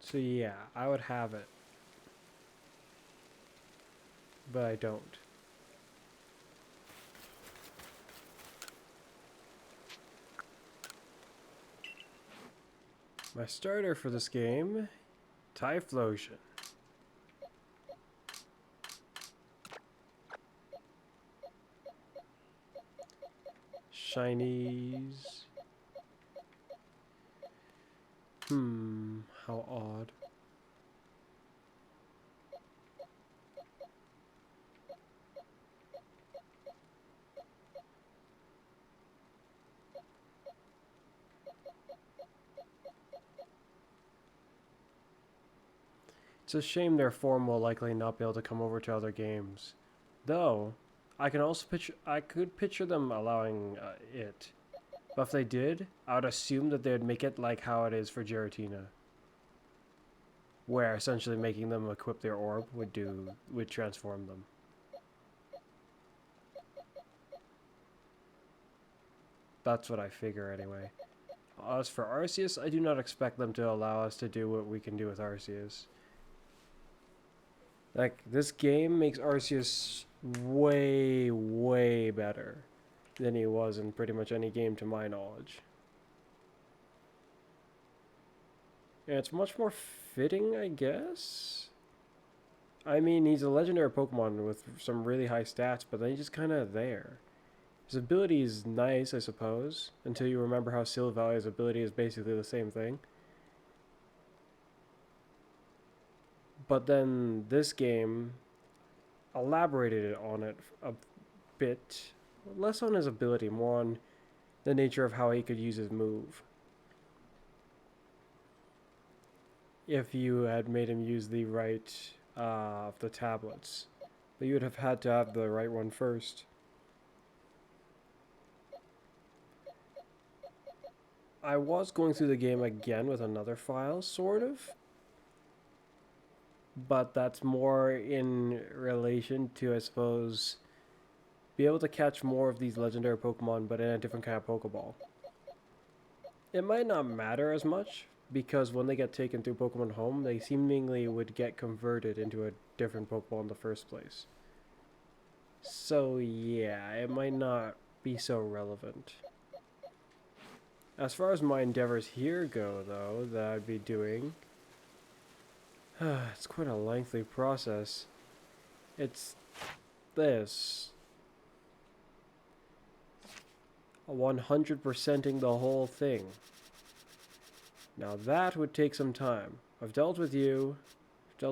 So yeah, I would have it. But I don't. My starter for this game, Typhlosion. Shinies. How odd. It's a shame their form will likely not be able to come over to other games. Though, I could picture them allowing it. But if they did, I would assume that they would make it like how it is for Giratina. Where essentially making them equip their orb would transform them. That's what I figure anyway. As for Arceus, I do not expect them to allow us to do what we can do with Arceus. Like, this game makes Arceus way, way better. than he was in pretty much any game to my knowledge. And it's much more fitting, I guess? I mean, he's a legendary Pokemon with some really high stats, but then he's just kind of there. His ability is nice, I suppose, until you remember how Silvalia's ability is basically the same thing. But then this game elaborated on it a bit. Less on his ability, more on the nature of how he could use his move. If you had made him use the right of the tablets. But you would have had to have the right one first. I was going through the game again with another file, sort of. But that's more in relation to, I suppose, be able to catch more of these legendary Pokemon, but in a different kind of Pokeball. It might not matter as much, because when they get taken through Pokemon Home, they seemingly would get converted into a different Pokeball in the first place. So yeah, it might not be so relevant. As far as my endeavors here go, though, that I'd be doing, it's quite a lengthy process. It's this. 100%ing the whole thing. Now that would take some time. I've dealt with you. It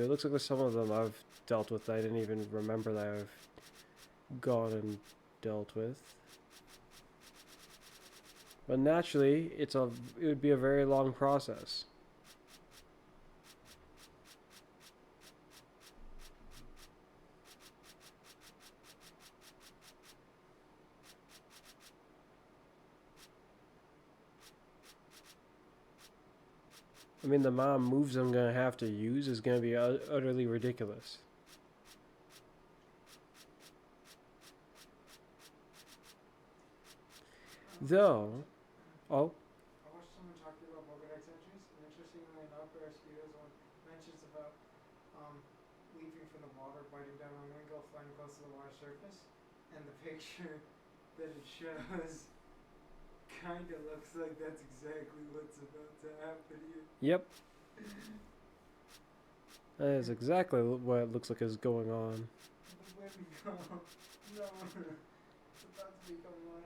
looks like there's some of them I've dealt with that I didn't even remember that I've gone and dealt with. But naturally, it would be a very long process. I mean, the amount of moves I'm going to have to use is going to be utterly ridiculous. Though, oh. I watched someone talking about Pokedex entries, and interestingly enough, Aristoteles one mentions about leaping from the water, biting down on Wingull, flying close to the water surface, and the picture that it shows kind of looks like that's exactly what's about to happen here. Yep. That is exactly what it looks like is going on. Where we go? No, it's about to become large.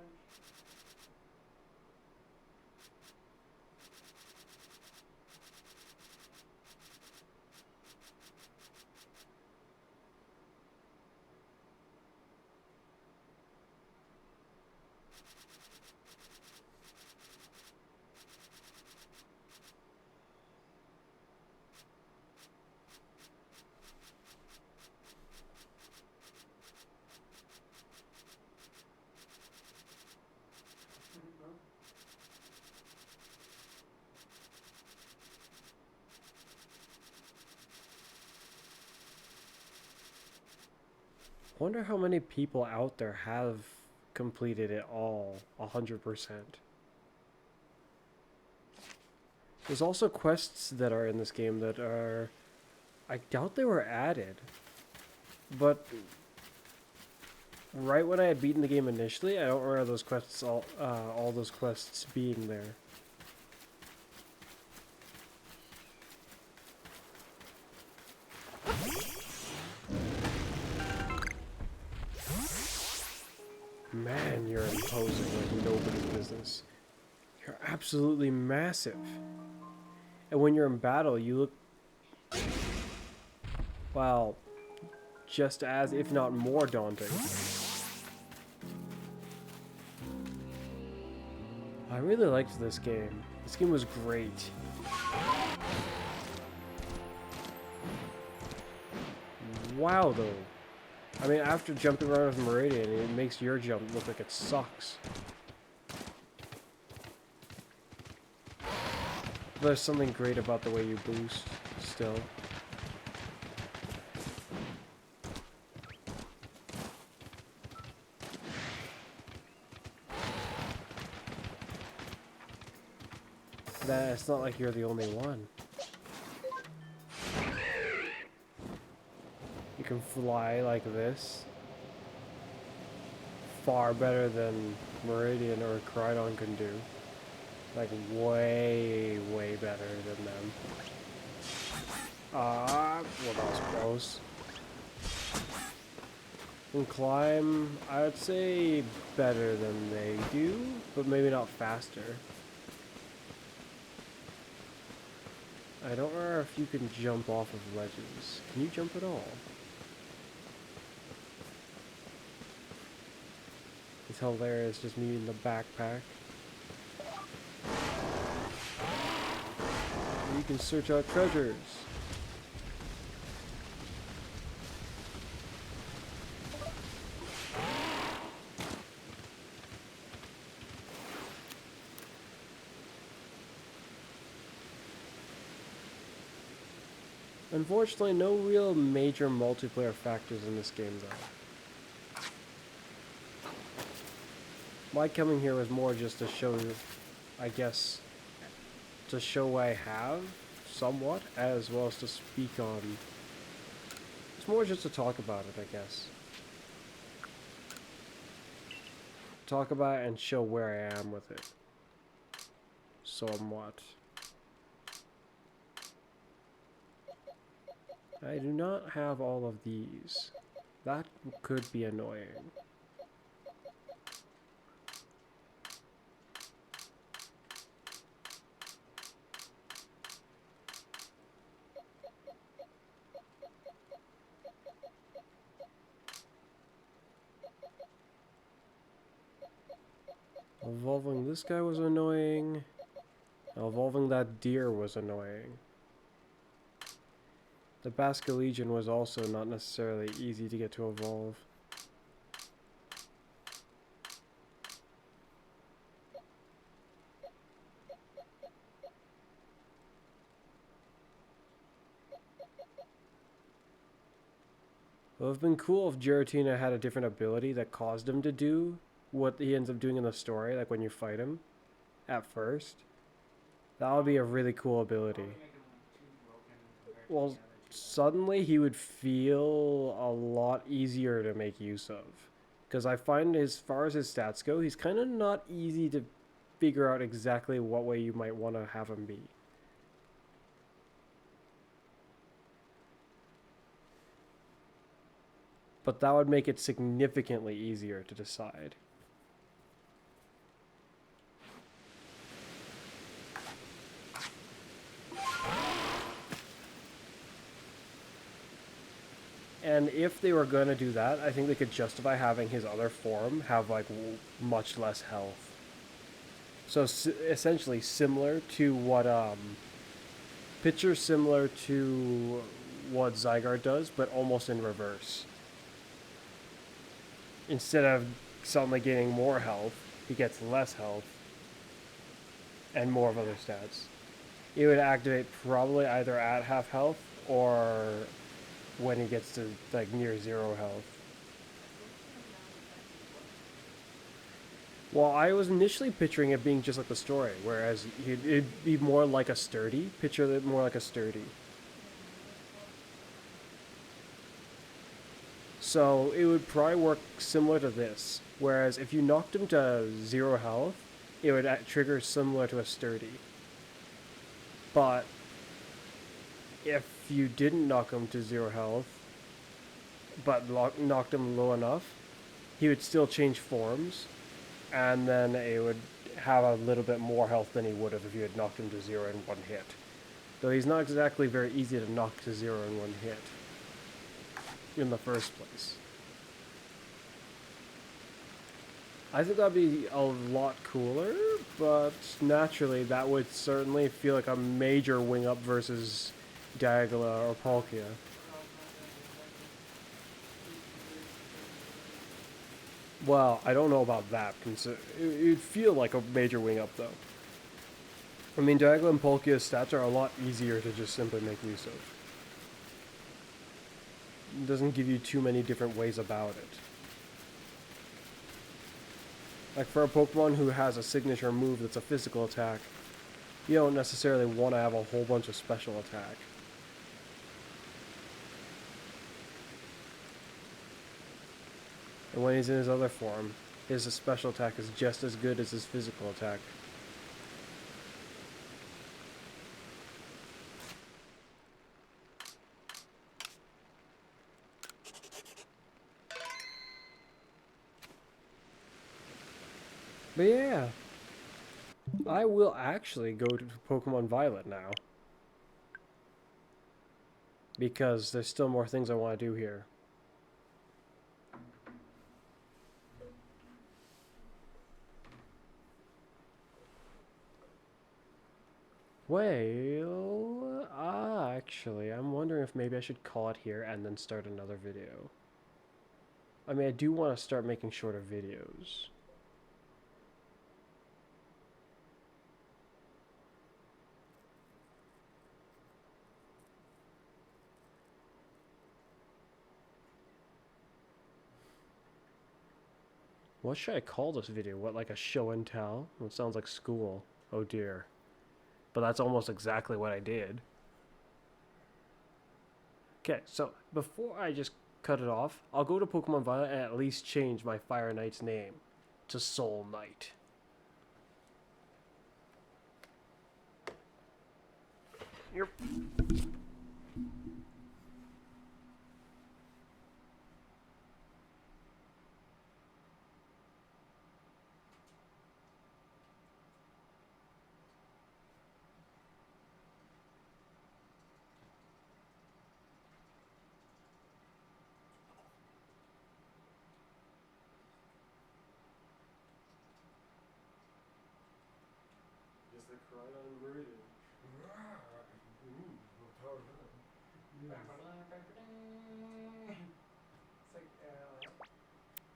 Wonder how many people out there have completed it all 100%. There's also quests that are in this game that are... I doubt they were added. But right when I had beaten the game initially, I don't remember those quests all those quests being there. Man, you're imposing like nobody's business. You're absolutely massive. And when you're in battle, you look... well, just as, if not more daunting. I really liked this game. This game was great. Wow, though. I mean, after jumping around with Meridian, it makes your jump look like it sucks. There's something great about the way you boost, still. It's not like you're the only one. You can fly like this. far better than Meridian or Crydon can do. Like, way, way better than them. Well, that was close. And climb, I would say better than they do, but maybe not faster. I don't remember if you can jump off of ledges. Can you jump at all? It's hilarious, just me in the backpack. You can search out treasures. Unfortunately, no real major multiplayer factors in this game, though. My coming here was more just to show, I guess, to show what I have, somewhat, as well as to speak on. It's more just to talk about it, I guess. Talk about it and show where I am with it. Somewhat. I do not have all of these. That could be annoying. Evolving this guy was annoying. Evolving that deer was annoying. The Basque Legion was also not necessarily easy to get to evolve. It would have been cool if Giratina had a different ability that caused him to do what he ends up doing in the story, like when you fight him at first. That would be a really cool ability. Well, suddenly he would feel a lot easier to make use of. Because I find as far as his stats go, he's kind of not easy to figure out exactly what way you might want to have him be. But that would make it significantly easier to decide. And if they were going to do that, I think they could justify having his other form have like much less health. So essentially similar to what picture similar to what Zygarde does, but almost in reverse. Instead of suddenly getting more health, he gets less health and more of other stats. It would activate probably either at half health or when he gets to like near 0 health. Well, I was initially picturing it being just like the story, whereas it'd be more like a sturdy. Picture it more like a sturdy. So it would probably work similar to this, whereas if you knocked him to 0 health, it would trigger similar to a sturdy. But if you didn't knock him to 0 health, but knocked him low enough, he would still change forms, and then it would have a little bit more health than he would have if you had knocked him to 0 in one hit. Though he's not exactly very easy to knock to 0 in one hit in the first place. I think that'd be a lot cooler, but naturally that would certainly feel like a major wing up versus Diagla or Palkia. Well, I don't know about that. It'd feel like a major wing up, though. I mean, Diagla and Palkia's stats are a lot easier to just simply make use of. It doesn't give you too many different ways about it. Like for a Pokemon who has a signature move that's a physical attack, you don't necessarily want to have a whole bunch of special attack. And when he's in his other form, his special attack is just as good as his physical attack. But yeah, I will actually go to Pokemon Violet now. Because there's still more things I want to do here. Well, actually, I'm wondering if maybe I should call it here and then start another video. I mean, I do want to start making shorter videos. What should I call this video? What, like a show and tell? It sounds like school. Oh dear. But that's almost exactly what I did. Okay, so before I just cut it off, I'll go to Pokemon Violet and at least change my Fire Knight's name to Soul Knight. Yep. Just like right on meridian.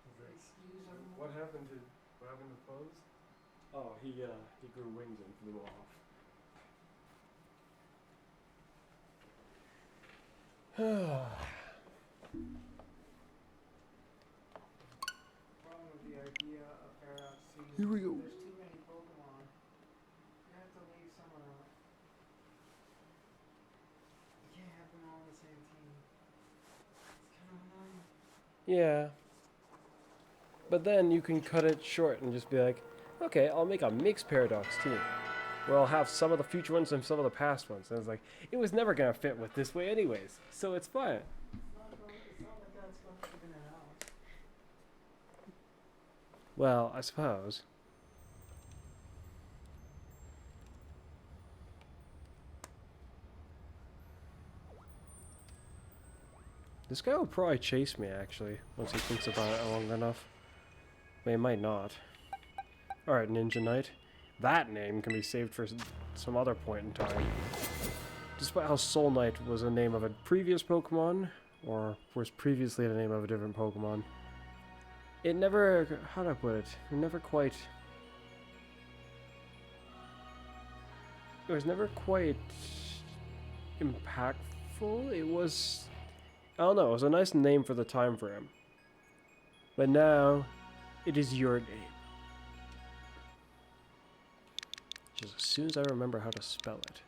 It's like, excuse me. What happened to Fuzz? Oh, he grew wings and flew off. Problem with the idea of Paradox seems Here we go. there's too many Pokemon. You have to leave someone out. You can't have them all on the same team. It's kind of annoying. Yeah. But then you can cut it short and just be like, okay, I'll make a mixed Paradox team. Where I'll have some of the future ones and some of the past ones. And it's like, it was never going to fit with this way anyways. So it's fine. It's not like that's going to fit in an house. Well, I suppose. This guy will probably chase me, actually, once he thinks about it long enough. I mean, he might not. Alright, Ninja Knight. That name can be saved for some other point in time. Despite how Soul Knight was the name of a previous Pokemon, or was previously the name of a different Pokemon, it never, how do I put it? It never quite... It was never quite impactful. It was... I don't know, it was a nice name for the time frame. But now, it is your name. Just as soon as I remember how to spell it.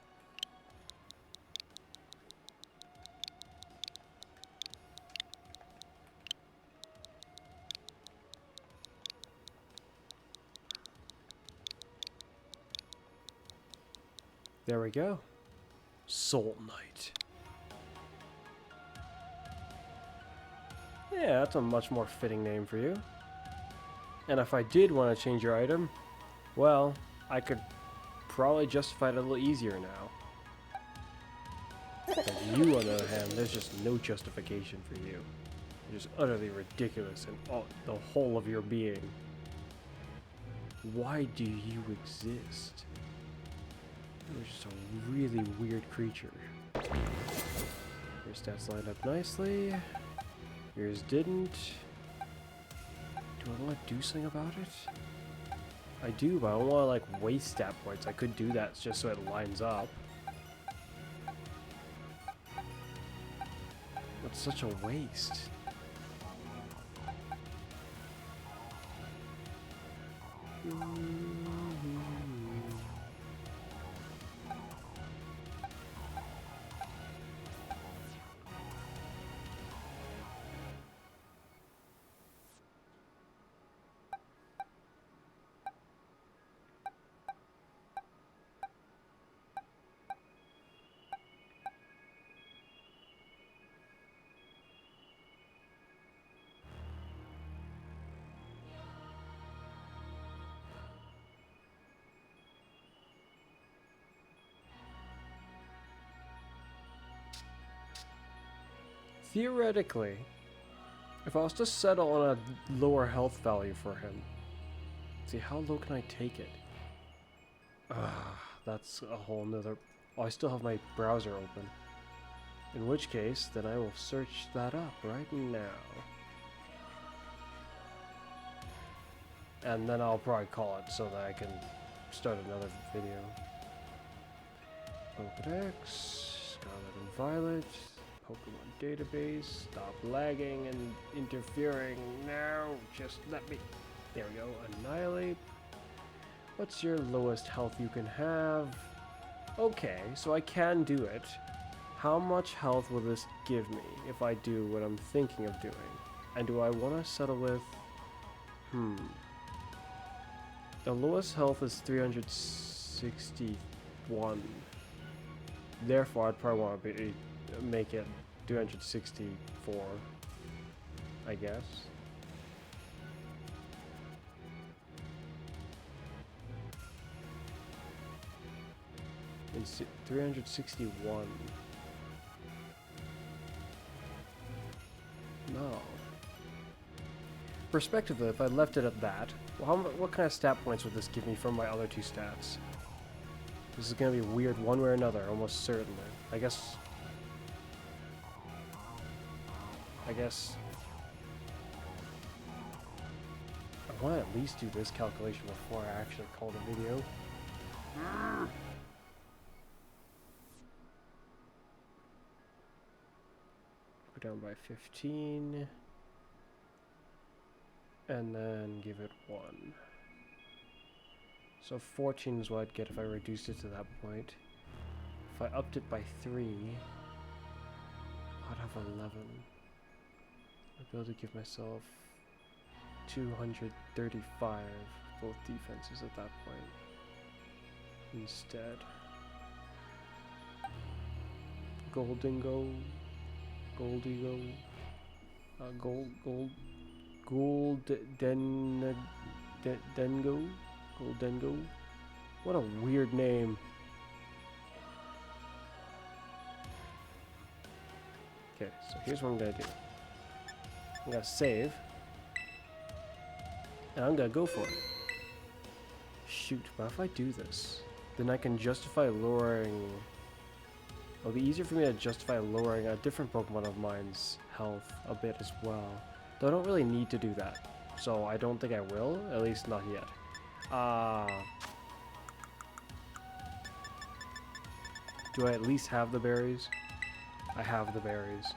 There we go. Soul Knight. Yeah, that's a much more fitting name for you. And if I did want to change your item, well, I could probably justify it a little easier now. But you, on the other hand, there's just no justification for you. You're just utterly ridiculous in the whole of your being. Why do you exist? You're just a really weird creature. Your stats lined up nicely. Yours didn't. Do I want to do something about it? I do, but I don't want to like waste stat points. I could do that just so it lines up. That's such a waste. theoretically, if I was to settle on a lower health value for him, see, how low can I take it? That's a whole nother... Oh, I still have my browser open. In which case, then I will search that up right now. And then I'll probably call it so that I can start another video. Pokedex, Scarlet and Violet, Pokemon database, stop lagging and interfering now, just let me, there we go, annihilate. What's your lowest health you can have? Okay, so I can do it. How much health will this give me if I do what I'm thinking of doing? And do I want to settle with, the lowest health is 361. Therefore, I'd probably want to make it 264, I guess. It's 361. No. Perspectively, if I left it at that, well, what kind of stat points would this give me from my other two stats? This is going to be weird one way or another, almost certainly. I guess... I want to at least do this calculation before I actually call the video. Go down by 15. And then give it 1. So 14 is what I'd get if I reduced it to that point. If I upped it by 3, I'd have 11. I'd be able to give myself 235 both defenses at that point. Instead. Goldingo. Goldigo. Dengo? Goldengo? What a weird name. Okay, so here's what I'm gonna do. I'm gonna save. And I'm gonna go for it. Shoot, but if I do this, then I can justify lowering... It'll be easier for me to justify lowering a different Pokemon of mine's health a bit as well. Though I don't really need to do that. So I don't think I will, at least not yet. Do I at least have the berries? I have the berries.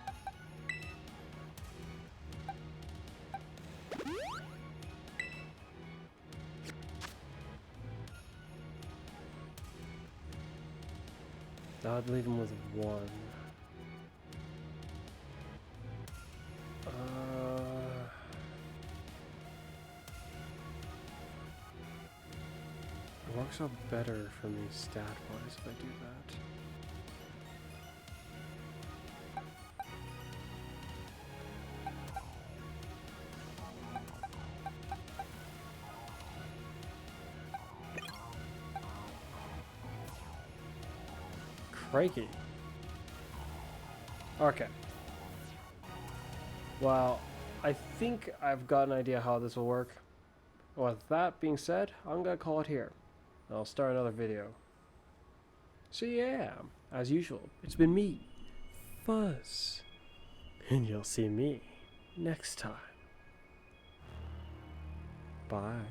I'd leave him with 1. It works out better for me stat-wise if I do that. Crikey. Okay. Well, I think I've got an idea how this will work. With that being said, I'm gonna call it here. I'll start another video. So yeah, as usual, it's been me, Fuzz. And you'll see me next time. Bye.